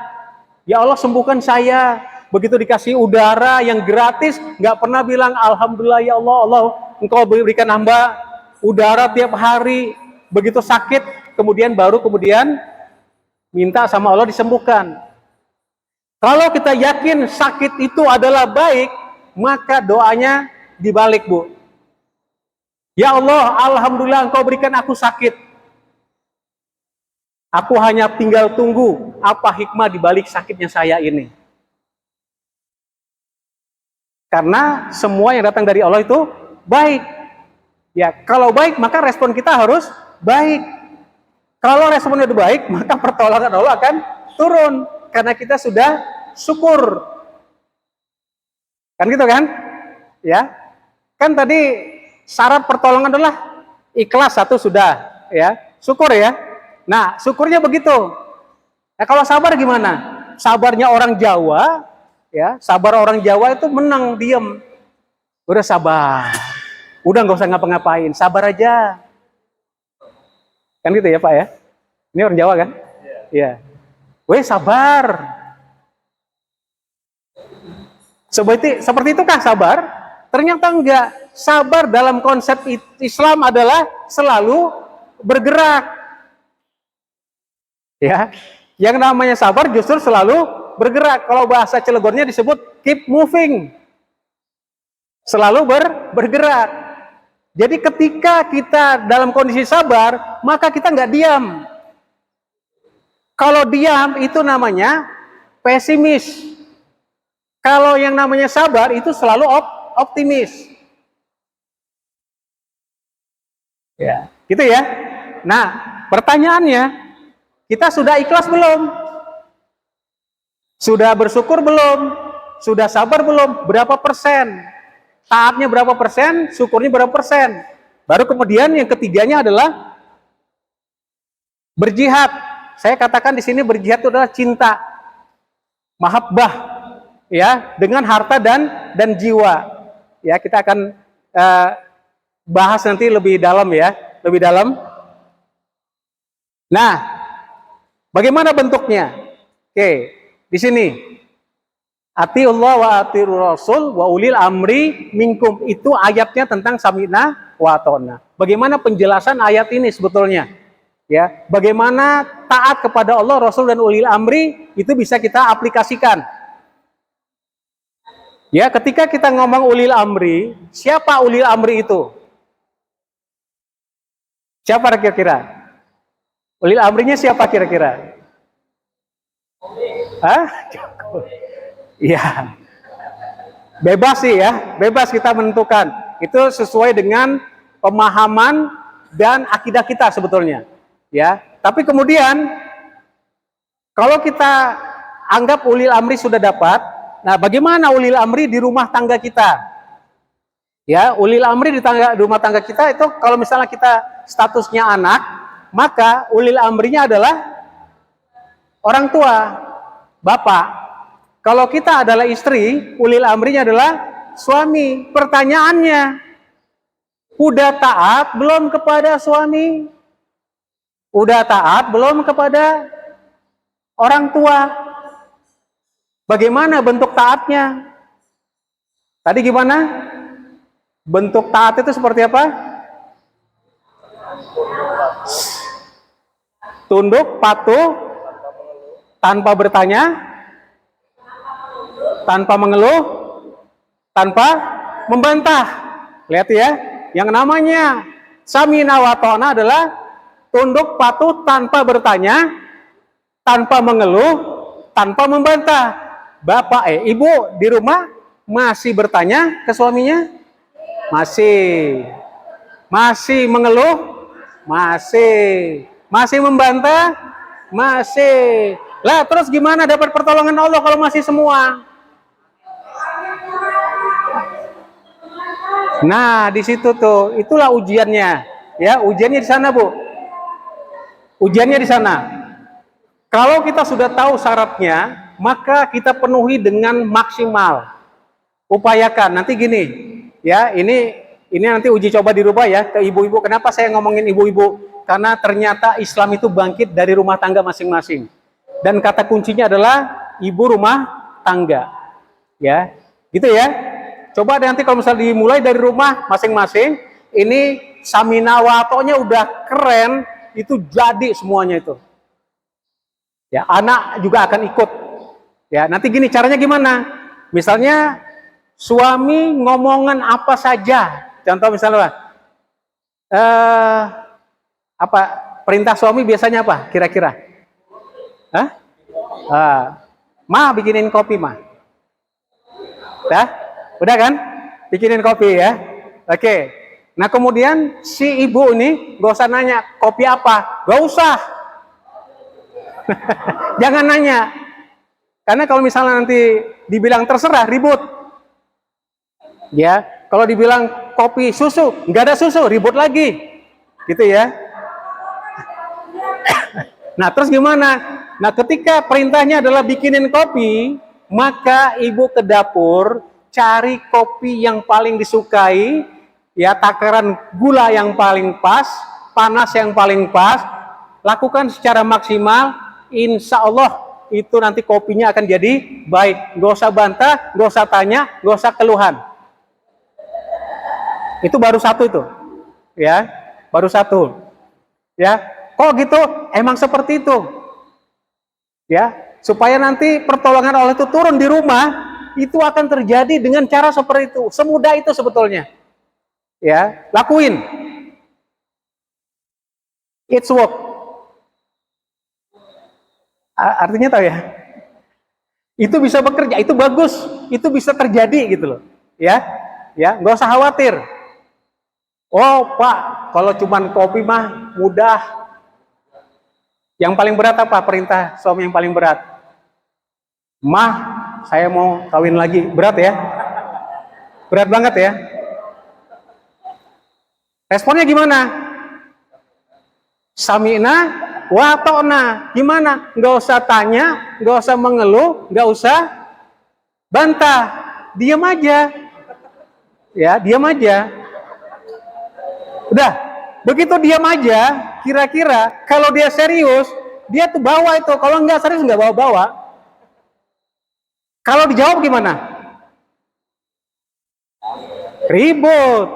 Ya Allah sembuhkan saya. Begitu dikasih udara yang gratis, nggak pernah bilang alhamdulillah ya Allah, Allah engkau berikan hamba udara tiap hari. Begitu sakit, kemudian minta sama Allah disembuhkan. Kalau kita yakin sakit itu adalah baik, maka doanya dibalik, Bu. Ya Allah, alhamdulillah engkau berikan aku sakit. Aku hanya tinggal tunggu apa hikmah dibalik sakitnya saya ini. Karena semua yang datang dari Allah itu baik. Ya, kalau baik maka respon kita harus baik. Kalau responnya itu baik, maka pertolongan Allah akan turun. Karena kita sudah syukur. Kan gitu kan? Ya. Kan tadi syarat pertolongan adalah ikhlas satu sudah. Ya. Syukur ya. Nah, syukurnya begitu. Nah, kalau sabar gimana? Sabarnya orang Jawa, ya, sabar orang Jawa itu menang, diem. Udah sabar. Udah nggak usah ngapa-ngapain, sabar aja. Kan gitu ya Pak ya? Ini orang Jawa kan? Iya. Weh sabar. Seperti itukah sabar? Ternyata enggak. Sabar dalam konsep Islam adalah selalu bergerak. Ya. Yang namanya sabar justru selalu bergerak. Kalau bahasa Cilegonnya disebut keep moving. Selalu bergerak. Jadi ketika kita dalam kondisi sabar, maka kita nggak diam. Kalau diam itu namanya pesimis. Kalau yang namanya sabar itu selalu optimis. Ya, gitu ya. Nah, pertanyaannya, kita sudah ikhlas belum? Sudah bersyukur belum? Sudah sabar belum? Berapa persen? Taatnya berapa persen, syukurnya berapa persen. Baru kemudian yang ketiganya adalah berjihad. Saya katakan di sini berjihad itu adalah cinta, mahabbah, ya, dengan harta dan jiwa. Ya, kita akan bahas nanti lebih dalam ya, lebih dalam. Nah, bagaimana bentuknya? Oke, di sini. Atiullah wa atir rasul wa ulil amri minkum, itu ayatnya tentang sami'na wa ata'na. Bagaimana penjelasan ayat ini sebetulnya? Ya, bagaimana taat kepada Allah, Rasul dan ulil amri itu bisa kita aplikasikan. Ya, ketika kita ngomong ulil amri, siapa ulil amri itu? Siapa kira-kira? Ulil amrinya siapa kira-kira? Hah? Iya, bebas sih ya, bebas kita menentukan. Itu sesuai dengan pemahaman dan akidah kita sebetulnya. Ya, tapi kemudian kalau kita anggap ulil amri sudah dapat, nah bagaimana ulil amri di rumah tangga kita? Ya, ulil amri di rumah tangga kita itu kalau misalnya kita statusnya anak, maka ulil amrinya adalah orang tua, bapak. Kalau kita adalah istri, ulil amrinya adalah suami. Pertanyaannya, udah taat belum kepada suami? Udah taat belum kepada orang tua? Bagaimana bentuk taatnya? Tadi gimana? Bentuk taat itu seperti apa? Tunduk, patuh, tanpa bertanya, tanpa mengeluh, tanpa membantah. Lihat ya, yang namanya sami'na wa ata'na adalah tunduk patuh tanpa bertanya, tanpa mengeluh, tanpa membantah. Bapak ibu di rumah masih bertanya ke suaminya? Masih. Masih mengeluh? Masih. Masih membantah? Masih. Lah terus gimana dapat pertolongan Allah kalau masih semua? Nah, di situ tuh, itulah ujiannya. Ya, ujiannya di sana, Bu. Ujiannya di sana. Kalau kita sudah tahu syaratnya, maka kita penuhi dengan maksimal. Upayakan. Nanti gini, ya, ini nanti uji coba di rumah ya ke ibu-ibu. Kenapa saya ngomongin ibu-ibu? Karena ternyata Islam itu bangkit dari rumah tangga masing-masing. Dan kata kuncinya adalah ibu rumah tangga. Ya, gitu ya. Coba nanti kalau misalnya dimulai dari rumah masing-masing, ini samina watonya udah keren, itu jadi semuanya itu. Ya, anak juga akan ikut. Ya, nanti gini caranya gimana? Misalnya suami ngomongan apa saja. Contoh misalnya apa perintah suami biasanya apa kira-kira? Hah? Ma bikinin kopi, Ma. Udah kan? Bikinin kopi ya. Oke. Nah kemudian si ibu ini gak usah nanya kopi apa, gak usah. Jangan nanya. Karena kalau misalnya nanti dibilang terserah ribut. Ya, kalau dibilang kopi susu, nggak ada susu, ribut lagi. Gitu ya. Nah, terus gimana? Nah, ketika perintahnya adalah bikinin kopi, maka ibu ke dapur cari kopi yang paling disukai, ya takaran gula yang paling pas, panas yang paling pas, lakukan secara maksimal, insya Allah itu nanti kopinya akan jadi baik. Gak usah bantah, gak usah tanya, gak usah keluhan. Itu baru satu itu, ya, baru satu, ya. Kok gitu? Emang seperti itu, ya. Supaya nanti pertolongan Allah itu turun di rumah. Itu akan terjadi dengan cara seperti itu. Semudah itu sebetulnya. Ya, lakuin. It's work. Artinya tahu ya? Itu bisa bekerja, itu bagus, itu bisa terjadi gitu loh. Ya, ya, nggak usah khawatir. Oh, Pak, kalau cuman kopi mah mudah. Yang paling berat apa? Perintah suami yang paling berat. Mah, saya mau kawin lagi. Berat ya? Berat banget ya? Responnya gimana? Sami'na wa ta'na. Gimana? Nggak usah tanya, nggak usah mengeluh, nggak usah bantah. Diam aja. Ya, diam aja. Udah, begitu diam aja, kira-kira kalau dia serius, dia tuh bawa itu. Kalau nggak serius, nggak bawa-bawa. Kalau dijawab gimana? Ribut,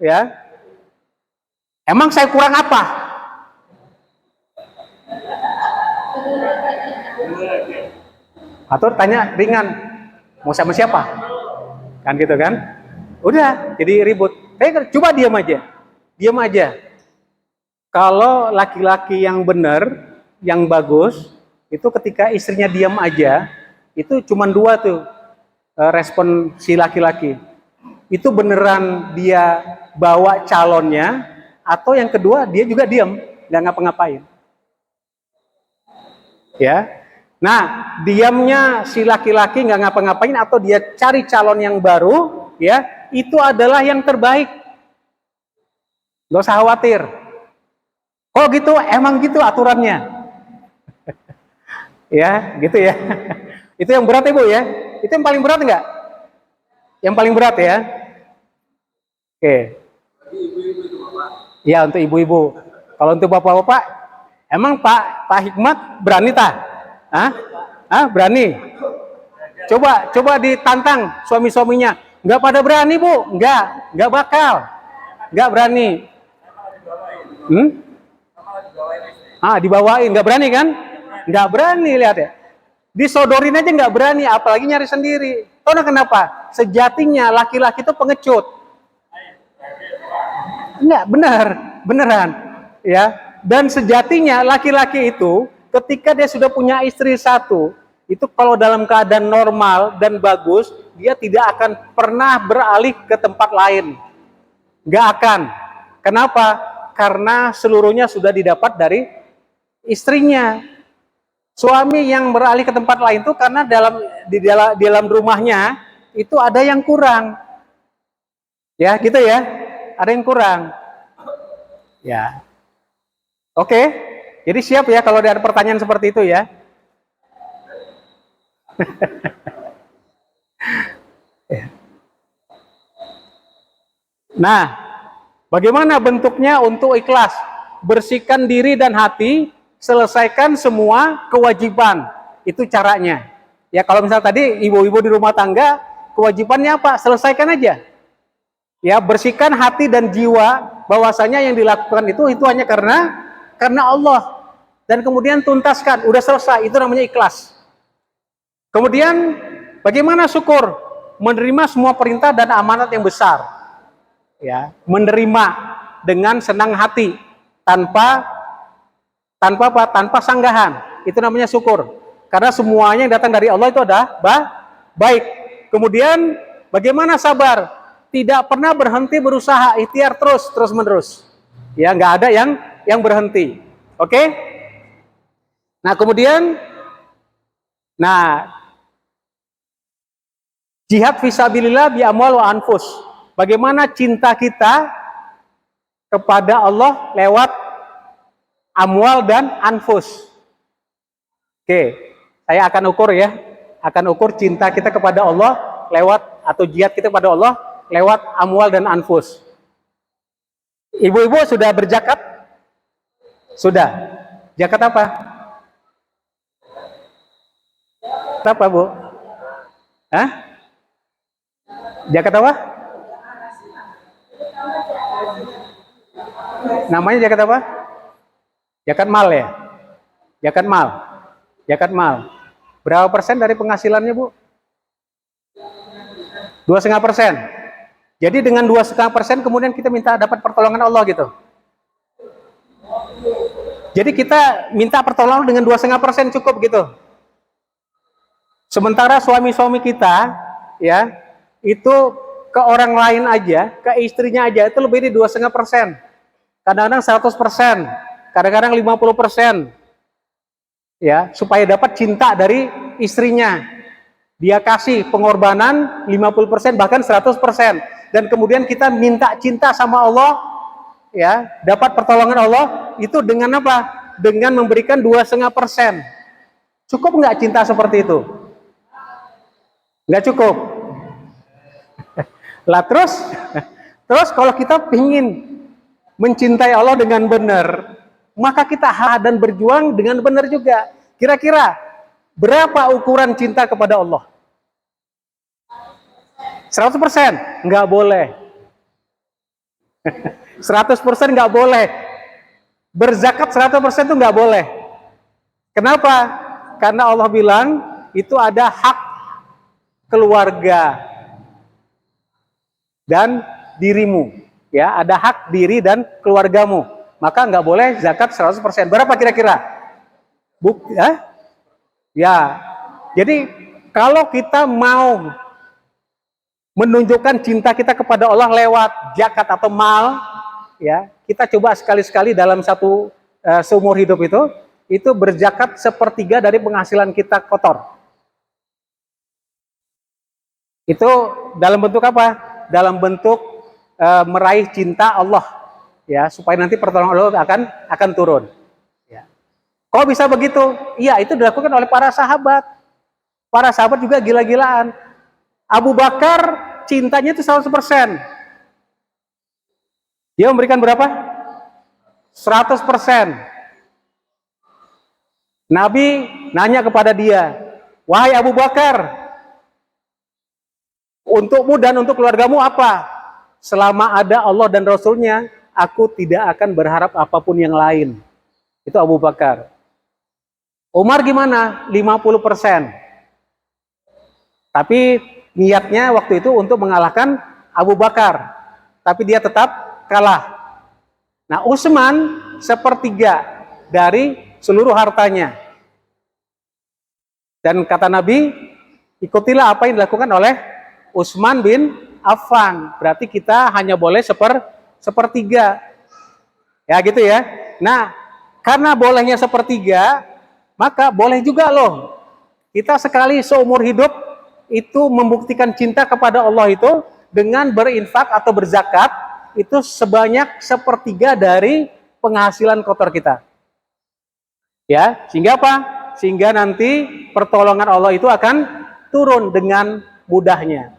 ya. Emang saya kurang apa? Atau tanya ringan, mau sama siapa? Kan gitu kan? Udah, jadi ribut. Coba diam aja, diam aja. Kalau laki-laki yang benar, yang bagus, itu ketika istrinya diam aja, itu cuma dua tuh respon si laki-laki. Itu beneran dia bawa calonnya, atau yang kedua dia juga diam, nggak ngapa-ngapain. Ya, nah diamnya si laki-laki nggak ngapa-ngapain atau dia cari calon yang baru, ya itu adalah yang terbaik. Nggak usah khawatir. Oh gitu, emang gitu aturannya. Ya, gitu ya. Itu yang berat Ibu ya. Itu yang paling berat enggak? Yang paling berat ya. Oke. Ya, untuk ibu-ibu. Kalau untuk bapak-bapak, emang Pak Hikmat berani tak? Berani? Coba ditantang suami-suaminya. Enggak pada berani, Bu. Enggak bakal. Enggak berani. Dibawain, enggak berani kan? Enggak berani, lihat ya. Disodorin aja nggak berani, apalagi nyari sendiri. Tahu kenapa? Sejatinya laki-laki itu pengecut. Enggak, beneran. Ya. Dan sejatinya laki-laki itu ketika dia sudah punya istri satu, itu kalau dalam keadaan normal dan bagus, dia tidak akan pernah beralih ke tempat lain. Nggak akan. Kenapa? Karena seluruhnya sudah didapat dari istrinya. Suami yang beralih ke tempat lain itu karena di dalam rumahnya itu ada yang kurang. Ya, gitu ya. Ada yang kurang. Ya. Oke. Jadi siap ya kalau ada pertanyaan seperti itu ya. Nah, bagaimana bentuknya untuk ikhlas? Bersihkan diri dan hati, selesaikan semua kewajiban. Itu caranya. Ya, kalau misal tadi ibu-ibu di rumah tangga, kewajibannya apa? Selesaikan aja. Ya, bersihkan hati dan jiwa, bahwasanya yang dilakukan itu hanya karena Allah. Dan kemudian tuntaskan, udah selesai, itu namanya ikhlas. Kemudian bagaimana syukur? Menerima semua perintah dan amanat yang besar. Ya, menerima dengan senang hati, tanpa apa? Tanpa sanggahan. Itu namanya syukur. Karena semuanya yang datang dari Allah itu ada baik. Kemudian bagaimana sabar? Tidak pernah berhenti berusaha, ikhtiar terus menerus. Ya, nggak ada yang berhenti. Oke? Nah, kemudian jihad fisabilillah bi amwal wa anfus. Bagaimana cinta kita kepada Allah lewat amwal dan anfus. Oke, saya akan ukur ya. Akan ukur cinta kita kepada Allah lewat, atau jihad kita kepada Allah lewat amwal dan anfus. Ibu-ibu sudah berzakat? Sudah. Zakat apa? Apa, Bu? Hah? Zakat apa? Namanya zakat apa? Zakat mal ya? Zakat mal. Zakat mal. Berapa persen dari penghasilannya, Bu? 2,5%. Jadi dengan 2,5% kemudian kita minta dapat pertolongan Allah gitu. Jadi kita minta pertolongan dengan 2,5% cukup gitu. Sementara suami-suami kita ya itu ke orang lain aja, ke istrinya aja itu lebih dari 2,5%. Kadang-kadang 100%, kadang-kadang 50%. Ya, supaya dapat cinta dari istrinya. Dia kasih pengorbanan 50%, bahkan 100%. Dan kemudian kita minta cinta sama Allah, ya, dapat pertolongan Allah, itu dengan apa? Dengan memberikan 2,5%. Cukup nggak cinta seperti itu? Nggak cukup. Lah terus kalau kita ingin mencintai Allah dengan benar, maka kita dan berjuang dengan benar juga. Kira-kira berapa ukuran cinta kepada Allah? 100%? Nggak boleh. 100% nggak boleh. Berzakat 100% itu nggak boleh. Kenapa? Karena Allah bilang itu ada hak keluarga dan dirimu. Ya, ada hak diri dan keluargamu. Maka nggak boleh zakat 100%. Berapa kira-kira? Ya. Jadi kalau kita mau menunjukkan cinta kita kepada Allah lewat zakat atau mal, ya, kita coba sekali-sekali dalam satu seumur hidup itu berzakat 1/3 dari penghasilan kita kotor. Itu dalam bentuk apa? Dalam bentuk meraih cinta Allah, ya, supaya nanti pertolongan Allah akan turun. Ya. Kok bisa begitu? Iya, itu dilakukan oleh para sahabat. Para sahabat juga gila-gilaan. Abu Bakar cintanya itu 100%. Dia memberikan berapa? 100%. Nabi nanya kepada dia, "Wahai Abu Bakar, untukmu dan untuk keluargamu apa? Selama ada Allah dan Rasulnya, aku tidak akan berharap apapun yang lain." Itu Abu Bakar. Umar gimana? 50%. Tapi niatnya waktu itu untuk mengalahkan Abu Bakar. Tapi dia tetap kalah. Nah, Utsman 1/3 dari seluruh hartanya. Dan kata Nabi, ikutilah apa yang dilakukan oleh Utsman bin Affan. Berarti kita hanya boleh 1/3. Ya gitu ya. Nah, karena bolehnya 1/3, maka boleh juga loh kita sekali seumur hidup itu membuktikan cinta kepada Allah itu dengan berinfak atau berzakat itu sebanyak 1/3 dari penghasilan kotor kita. Ya, sehingga apa? Sehingga nanti pertolongan Allah itu akan turun dengan mudahnya.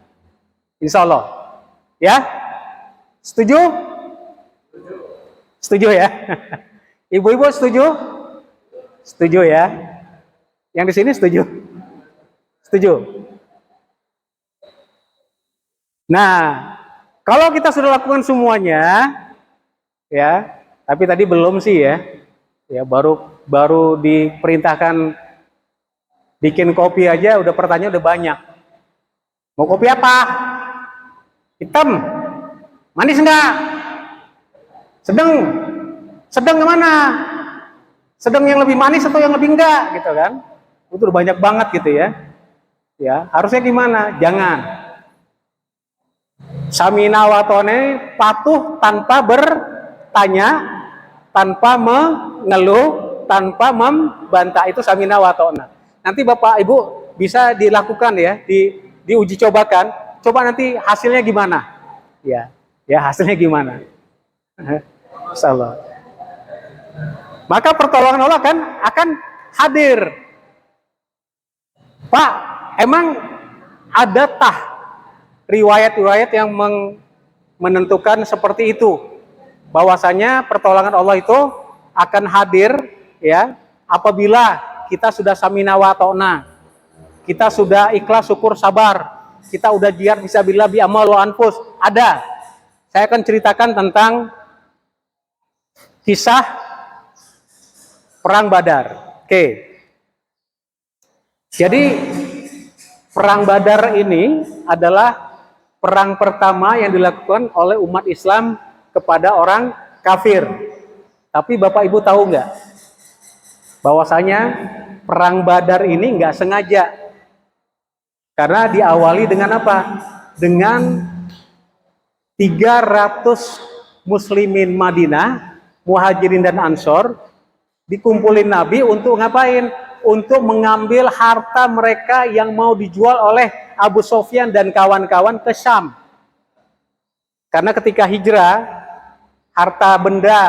Insya Allah. Ya? Setuju? Setuju ya? Ibu-ibu setuju? Setuju ya? Yang di sini setuju? Setuju? Nah, kalau kita sudah lakukan semuanya, ya, tapi tadi belum sih ya, ya baru diperintahkan bikin kopi aja, udah pertanyaan udah banyak. Mau kopi apa? Hitam, manis enggak? Sedang, sedang kemana? Sedang yang lebih manis atau yang lebih enggak, gitu kan? Itu udah banyak banget gitu ya. Ya, harusnya gimana? Jangan. Samina watone, patuh tanpa bertanya, tanpa mengeluh, tanpa membantah, itu samina watona. Nanti Bapak Ibu bisa dilakukan ya, diuji cobakan. Coba nanti hasilnya gimana? Ya, ya hasilnya gimana? Insyaallah. Maka pertolongan Allah akan hadir. Pak, emang ada riwayat-riwayat yang menentukan seperti itu, bahwasanya pertolongan Allah itu akan hadir ya apabila kita sudah samina wa ta'na, kita sudah ikhlas, syukur, sabar, kita udah jihad fisabilillah bi amal wa anfus. Ada. Saya akan ceritakan tentang kisah perang Badar. Oke. Jadi perang Badar ini adalah perang pertama yang dilakukan oleh umat Islam kepada orang kafir. Tapi Bapak Ibu tahu nggak bahwasanya perang Badar ini nggak sengaja, karena diawali dengan apa? Dengan 300 muslimin Madinah, muhajirin dan ansor, dikumpulin Nabi untuk ngapain? Untuk mengambil harta mereka yang mau dijual oleh Abu Sofyan dan kawan-kawan ke Syam. Karena ketika hijrah, harta benda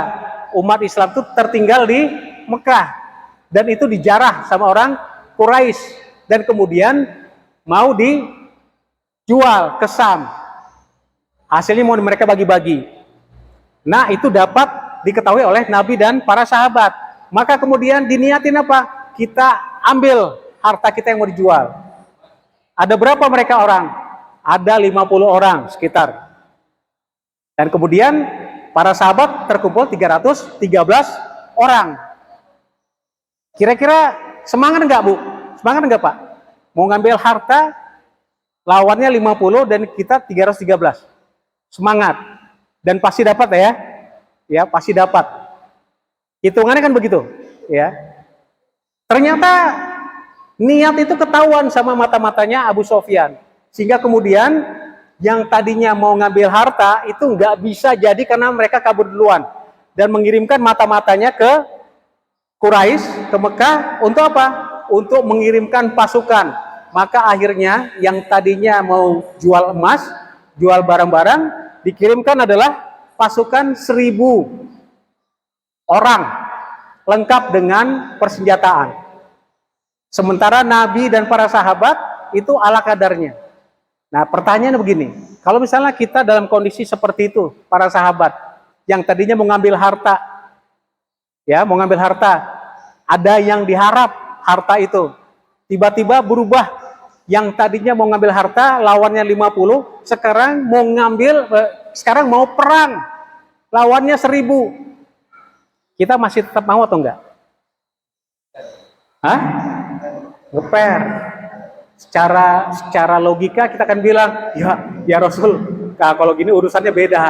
umat Islam itu tertinggal di Mekah. Dan itu dijarah sama orang Quraisy. Dan kemudian mau dijual ke Syam. Hasilnya mau mereka bagi-bagi. Nah, itu dapat diketahui oleh Nabi dan para sahabat. Maka kemudian diniatin apa? Kita ambil harta kita yang mau dijual. Ada berapa mereka orang? Ada 50 orang sekitar. Dan kemudian para sahabat terkumpul 313 orang. Kira-kira semangat enggak, Bu? Semangat enggak, Pak? Mau ngambil harta, lawannya 50 dan kita 313. Semangat. Dan pasti dapat ya. Ya, pasti dapat. Hitungannya kan begitu, ya. Ternyata niat itu ketahuan sama mata-matanya Abu Sofyan. Sehingga kemudian yang tadinya mau ngambil harta itu nggak bisa jadi karena mereka kabur duluan. Dan mengirimkan mata-matanya ke Quraisy, ke Mekah untuk apa? Untuk mengirimkan pasukan. Maka akhirnya yang tadinya mau jual emas, jual barang-barang, dikirimkan adalah pasukan 1000 orang lengkap dengan persenjataan. Sementara Nabi dan para sahabat itu ala kadarnya. Nah, pertanyaannya begini, kalau misalnya kita dalam kondisi seperti itu, para sahabat yang tadinya mau ngambil harta, ya mau ngambil harta, ada yang diharap harta itu, tiba-tiba berubah, yang tadinya mau ngambil harta, lawannya 50, sekarang sekarang mau perang, lawannya 1000. Kita masih tetap mau atau enggak? Hah? Ngeper. Secara logika kita akan bilang, ya Rasul, kalau gini urusannya beda.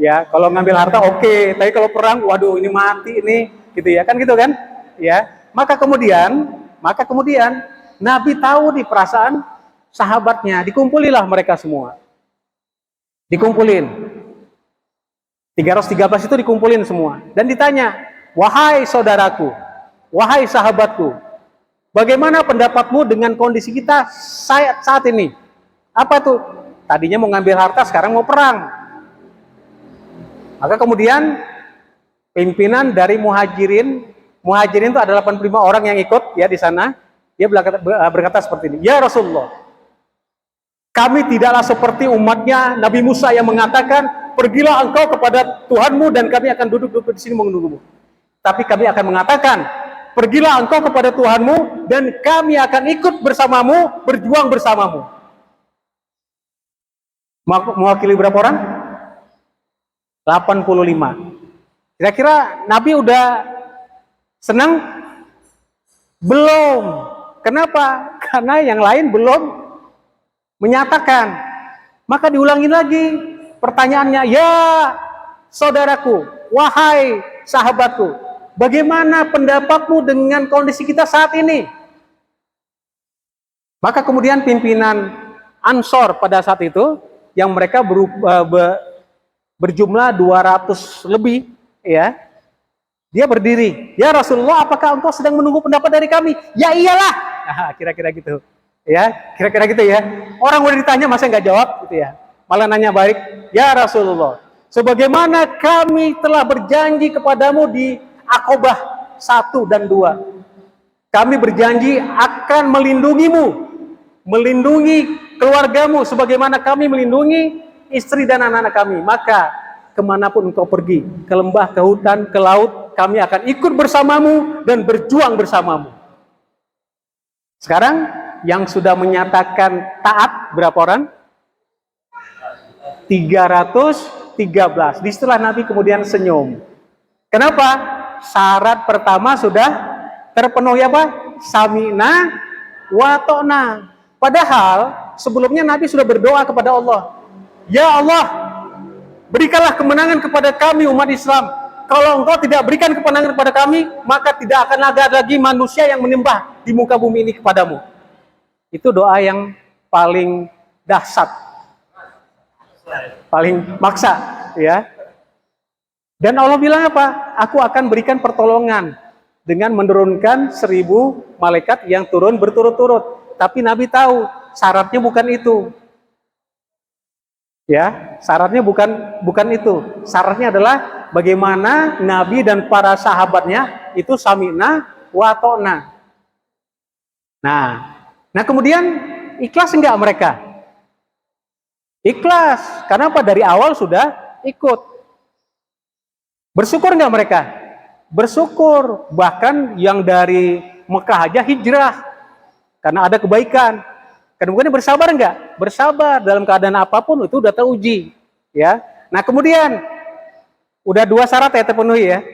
Ya, kalau ngambil harta oke, tapi kalau perang, waduh ini mati ini, gitu ya, kan gitu kan? Ya, maka kemudian Nabi tahu nih perasaan sahabatnya, dikumpulilah mereka semua. Dikumpulin. 313 itu dikumpulin semua dan ditanya, "Wahai saudaraku, wahai sahabatku, bagaimana pendapatmu dengan kondisi kita saat ini?" Apa tuh? Tadinya mau ngambil harta, sekarang mau perang. Maka kemudian pimpinan dari Muhajirin itu ada 85 orang yang ikut ya di sana. Dia berkata seperti ini, "Ya Rasulullah, kami tidaklah seperti umatnya Nabi Musa yang mengatakan, pergilah engkau kepada Tuhanmu dan kami akan duduk di sini menunggumu. Tapi kami akan mengatakan, pergilah engkau kepada Tuhanmu dan kami akan ikut bersamamu, berjuang bersamamu." Mewakili berapa orang? 85. Kira-kira Nabi udah senang? Belum. Kenapa? Karena yang lain belum menyatakan. Maka diulangi lagi pertanyaannya, "Ya saudaraku, wahai sahabatku, bagaimana pendapatmu dengan kondisi kita saat ini?" Maka kemudian pimpinan Ansor pada saat itu, yang mereka berjumlah 200 lebih, ya, dia berdiri, "Ya Rasulullah, apakah engkau sedang menunggu pendapat dari kami?" "Ya iyalah." Nah, kira-kira gitu, ya, kira-kira gitu ya. Orang udah ditanya masa nggak jawab, gitu ya. Malah nanya balik, "Ya Rasulullah, sebagaimana kami telah berjanji kepadamu di Aqobah 1 dan 2, kami berjanji akan melindungimu, melindungi keluargamu, sebagaimana kami melindungi istri dan anak-anak kami. Maka kemanapun engkau pergi, ke lembah, ke hutan, ke laut, kami akan ikut bersamamu dan berjuang bersamamu." Sekarang yang sudah menyatakan taat berapa orang? 313. Disitulah Nabi kemudian senyum. Kenapa? Syarat pertama sudah terpenuhi apa? Sami'na wa ta'na. Padahal sebelumnya Nabi sudah berdoa kepada Allah, "Ya Allah, berikanlah kemenangan kepada kami umat Islam. Kalau engkau tidak berikan kemenangan kepada kami, maka tidak akan ada lagi manusia yang menyembah di muka bumi ini kepadamu." Itu doa yang paling dahsyat, paling maksa, ya. Dan Allah bilang apa? "Aku akan berikan pertolongan dengan menurunkan 1000 malaikat yang turun berturut-turut." Tapi Nabi tahu syaratnya bukan itu. Ya, syaratnya bukan itu. Syaratnya adalah bagaimana Nabi dan para sahabatnya itu sami'na wa ta'na. Nah kemudian ikhlas enggak mereka? Ikhlas. Karena apa? Dari awal sudah ikut. Bersyukur enggak mereka? Bersyukur. Bahkan yang dari Mekah aja hijrah karena ada kebaikan. Kemudian bersabar enggak? Bersabar dalam keadaan apapun itu udah teruji, ya. Nah, kemudian udah 2 syarat ya terpenuhi ya.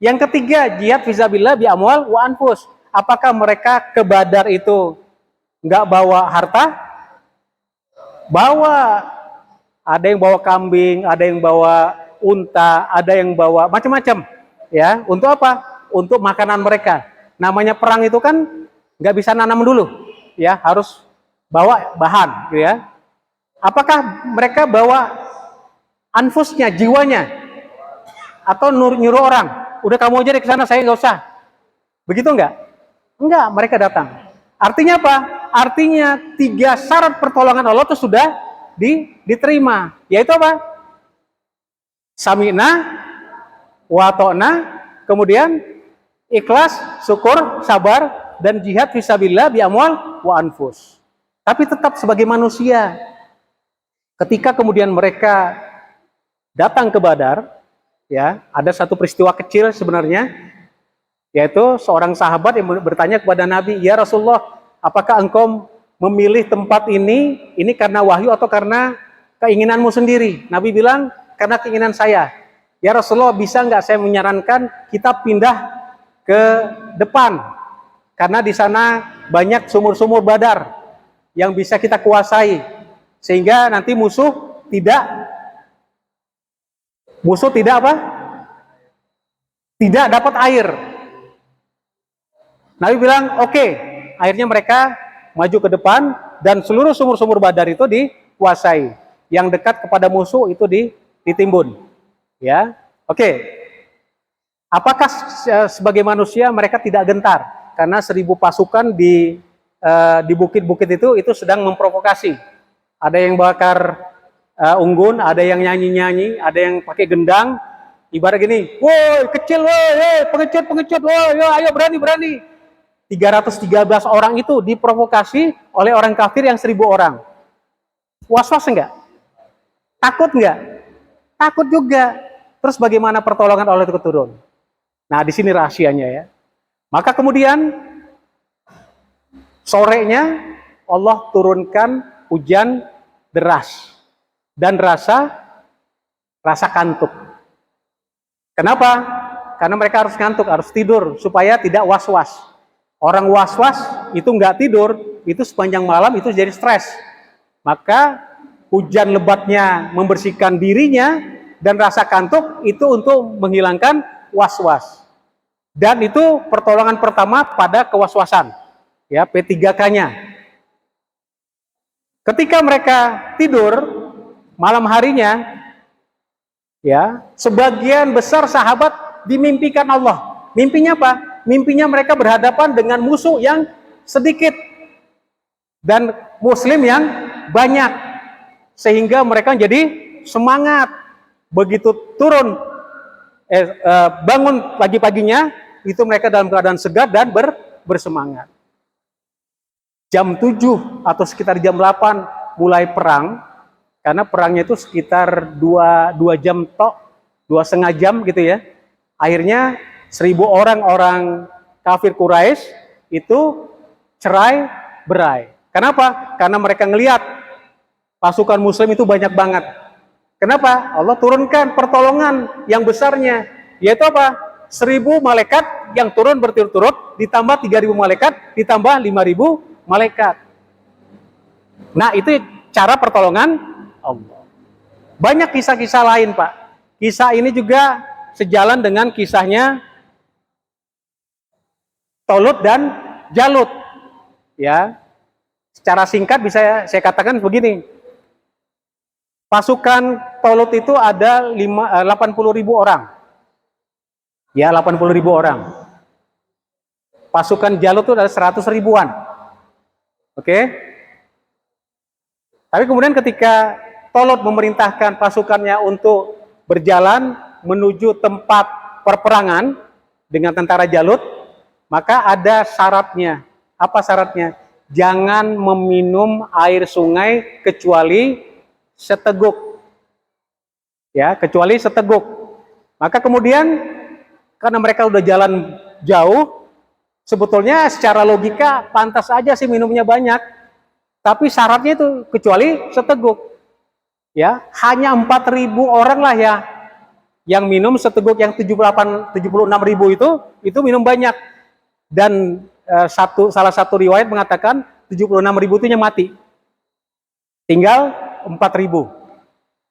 Yang ketiga, jihad fisabilillah bi amwal wa anfus. Apakah mereka ke Badar itu enggak bawa harta? Bawa. Ada yang bawa kambing, ada yang bawa unta, ada yang bawa macam-macam, ya. Untuk apa? Untuk makanan mereka. Namanya perang itu kan nggak bisa nanam dulu, ya, harus bawa bahan, gitu ya. Apakah mereka bawa anfusnya, jiwanya, atau nyuruh orang, "Udah kamu aja deh ke sana, saya nggak usah." Begitu enggak? Enggak, mereka datang. Artinya apa? Artinya 3 syarat pertolongan Allah itu sudah diterima, yaitu apa? Sami'na wa ta'na, kemudian ikhlas, syukur, sabar, dan jihad fisabilillah bi amwal wa anfus. Tapi tetap sebagai manusia. Ketika kemudian mereka datang ke Badar, ya, ada satu peristiwa kecil sebenarnya, yaitu seorang sahabat yang bertanya kepada Nabi, "Ya Rasulullah, apakah engkau memilih tempat ini karena wahyu atau karena keinginanmu sendiri?" Nabi bilang, "Karena keinginan saya." "Ya Rasulullah, bisa nggak saya menyarankan kita pindah ke depan? Karena di sana banyak sumur-sumur Badar yang bisa kita kuasai, sehingga nanti musuh tidak apa? Tidak dapat air." Nabi bilang, "Oke." Akhirnya mereka maju ke depan dan seluruh sumur-sumur Badar itu dikuasai. Yang dekat kepada musuh itu ditimbun. Ya, oke. Apakah sebagai manusia mereka tidak gentar karena 1000 pasukan di bukit-bukit itu sedang memprovokasi, ada yang bakar unggun, ada yang nyanyi-nyanyi, ada yang pakai gendang. Ibarat gini, woi kecil, woi, pengecut, woi, ayo berani. 313 orang itu diprovokasi oleh orang kafir yang 1.000 orang. Was-was enggak? Takut enggak? Takut juga. Terus bagaimana pertolongan Allah itu turun? Nah, di sini rahasianya ya. Maka kemudian sorenya Allah turunkan hujan deras dan rasa kantuk. Kenapa? Karena mereka harus ngantuk, harus tidur supaya tidak was-was. Orang was-was itu nggak tidur, itu sepanjang malam itu jadi stres. Maka hujan lebatnya membersihkan dirinya dan rasa kantuk itu untuk menghilangkan was-was. Dan itu pertolongan pertama pada kewaswasan. Ya, P3K-nya. Ketika mereka tidur malam harinya, ya, sebagian besar sahabat dimimpikan Allah. Mimpinya apa? Mimpinya mereka berhadapan dengan musuh yang sedikit dan muslim yang banyak, sehingga mereka jadi semangat. Begitu turun bangun pagi-paginya, itu mereka dalam keadaan segar dan bersemangat. Jam 7 atau sekitar jam 8 mulai perang, karena perangnya itu sekitar 2 jam tok, 2,5 jam gitu ya. Akhirnya 1.000 orang kafir Quraisy itu cerai berai. Kenapa? Karena mereka ngelihat pasukan muslim itu banyak banget. Kenapa? Allah turunkan pertolongan yang besarnya, yaitu apa? 1.000 malaikat yang turun berturut-turut, ditambah 3.000 malaikat, ditambah 5.000 malaikat. Nah, itu cara pertolongan Allah. Banyak kisah-kisah lain, Pak. Kisah ini juga sejalan dengan kisahnya Tolut dan Jalut. Ya, secara singkat bisa saya katakan begini. Pasukan Tolut itu ada 80.000 orang. Ya, 80.000 orang. Pasukan Jalut itu ada 100 ribuan. Oke? Tapi kemudian ketika Tolut memerintahkan pasukannya untuk berjalan menuju tempat perperangan dengan tentara Jalut, maka ada syaratnya. Apa syaratnya? Jangan meminum air sungai kecuali seteguk. Ya, kecuali seteguk. Maka kemudian karena mereka udah jalan jauh, sebetulnya secara logika pantas aja sih minumnya banyak. Tapi syaratnya itu kecuali seteguk. Ya, hanya 4.000 orang lah ya yang minum seteguk, yang 76.000 itu minum banyak. Dan salah satu riwayat mengatakan 76.000 itu mati. Tinggal 4.000.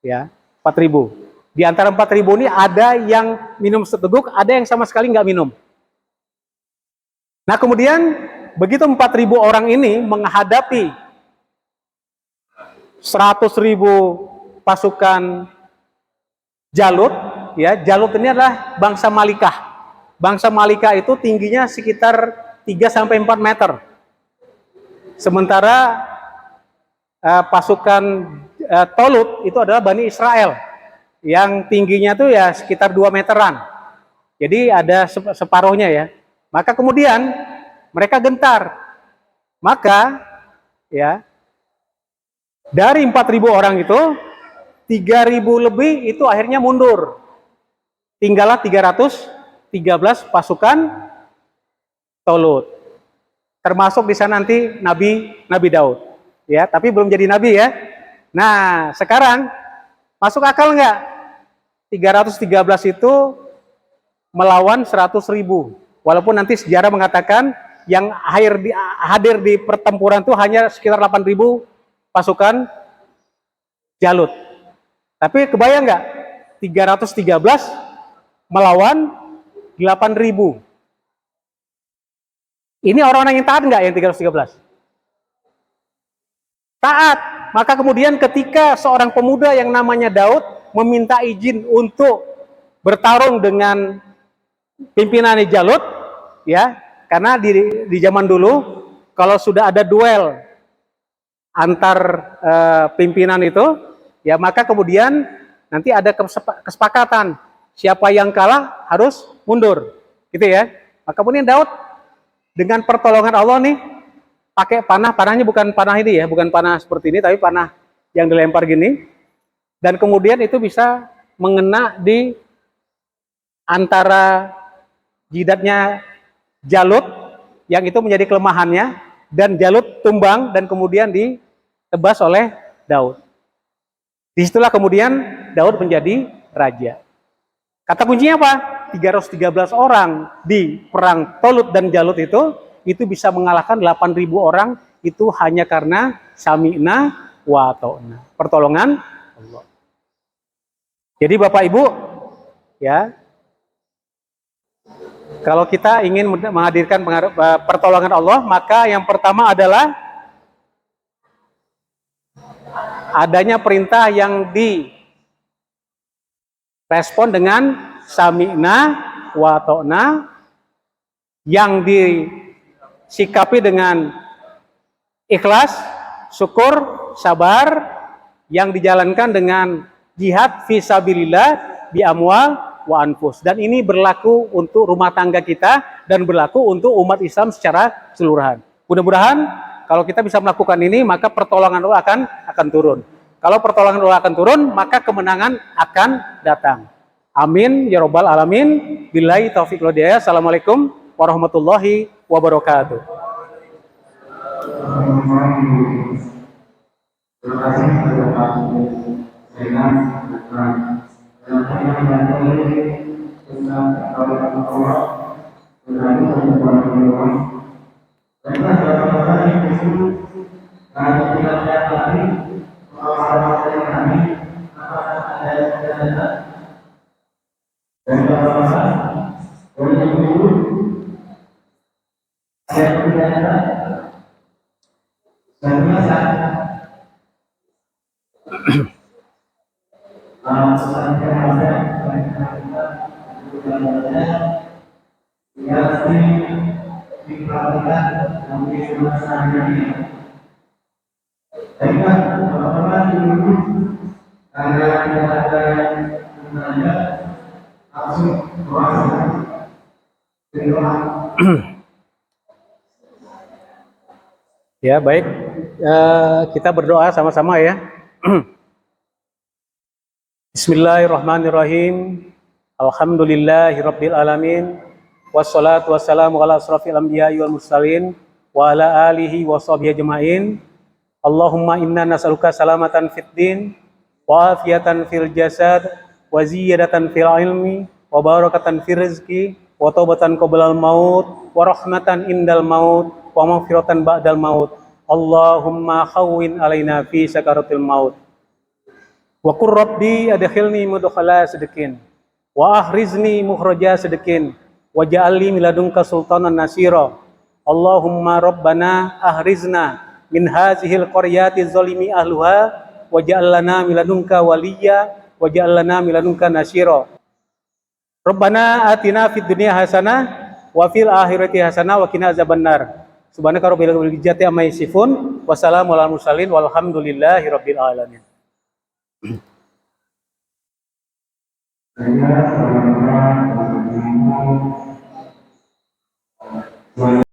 Ya, 4.000. Di antara 4.000 ini ada yang minum seteguk, ada yang sama sekali nggak minum. Nah, kemudian begitu 4.000 orang ini menghadapi 100.000 pasukan Jalut, ya, Jalut ini adalah bangsa Malikah. Bangsa Malikah itu tingginya sekitar 3-4 meter. Sementara pasukan Tolut itu adalah Bani Israel yang tingginya tuh ya sekitar 2 meteran. Jadi ada separuhnya ya. Maka kemudian mereka gentar. Maka ya dari 4.000 orang itu 3.000 lebih itu akhirnya mundur. Tinggallah 313 pasukan Tolut. Termasuk di sana nanti Nabi Daud. Ya, tapi belum jadi nabi ya. Nah, sekarang masuk akal nggak? 313 itu melawan 100.000. Walaupun nanti sejarah mengatakan yang hadir di pertempuran itu hanya sekitar 8.000 pasukan Jalut. Tapi kebayang nggak? 313 melawan 8.000. Ini orang-orang yang taat nggak yang 313? Taat. Maka kemudian ketika seorang pemuda yang namanya Daud meminta izin untuk bertarung dengan pimpinan Jalut, ya, karena di zaman dulu kalau sudah ada duel antar pimpinan itu, ya maka kemudian nanti ada kesepakatan siapa yang kalah harus mundur, gitu ya. Maka kemudian Daud dengan pertolongan Allah nih pakai panah, panahnya bukan panah ini ya, bukan panah seperti ini, tapi panah yang dilempar gini, dan kemudian itu bisa mengena di antara jidatnya Jalut, yang itu menjadi kelemahannya, dan Jalut tumbang dan kemudian ditebas oleh Daud. Disitulah kemudian Daud menjadi raja. Kata kuncinya apa? 313 orang di perang Tolut dan Jalut itu bisa mengalahkan 8.000 orang, itu hanya karena sami'na wa ta'na, pertolongan Allah. Jadi Bapak Ibu, ya, kalau kita ingin menghadirkan pertolongan Allah, maka yang pertama adalah adanya perintah yang direspon dengan sami'na wa ta'na, yang disikapi dengan ikhlas, syukur, sabar, yang dijalankan dengan jihad fisabilillah bi amwal wa anfus. Dan ini berlaku untuk rumah tangga kita dan berlaku untuk umat Islam secara keseluruhan. Mudah-mudahan kalau kita bisa melakukan ini, maka pertolongan Allah akan turun. Kalau pertolongan Allah akan turun, maka kemenangan akan datang. Amin ya rabbal alamin. Billahi taufiq wal hidayah. Assalamualaikum warahmatullahi wabarakatuh. Terima kasih kepada Pak Zainal Ya, baik. Kita berdoa sama-sama ya. Bismillahirrahmanirrahim. Alhamdulillahirabbil alamin. Wassalatu wassalamu ala asrofil anbiya'i wal mursalin wa ala alihi wa sahbihi ajma'in. Allahumma inna nas'aluka salamatan fid din wa afiyatan fil jasad wa ziyadatan fil ilmi wa barakatan fil rizqi wa taubatan qoblal maut wa rahmatan indal maut wa maghfiratan ba'dal maut. Allahumma khawwin alaina fi sakaratil maut. Wa qur rabbi adkhilni mudkhala sidqin wa akhrizni mukhraja sidqin wa ja'alni min ladunka sultanan nasira. Allahumma rabbana ahrizna min hazihil qaryati zalimi ahluha wa ja'al lana min ladunka waliyya wa ja'al lana min ladunka nasira. Rabbana atina fid dunya hasanah wa fil akhirati hasanah wa qina azabannar. Subhanaka rabbil izzati amma yasifun wa salamun alal mursalin walhamdulillahi rabbil alamin.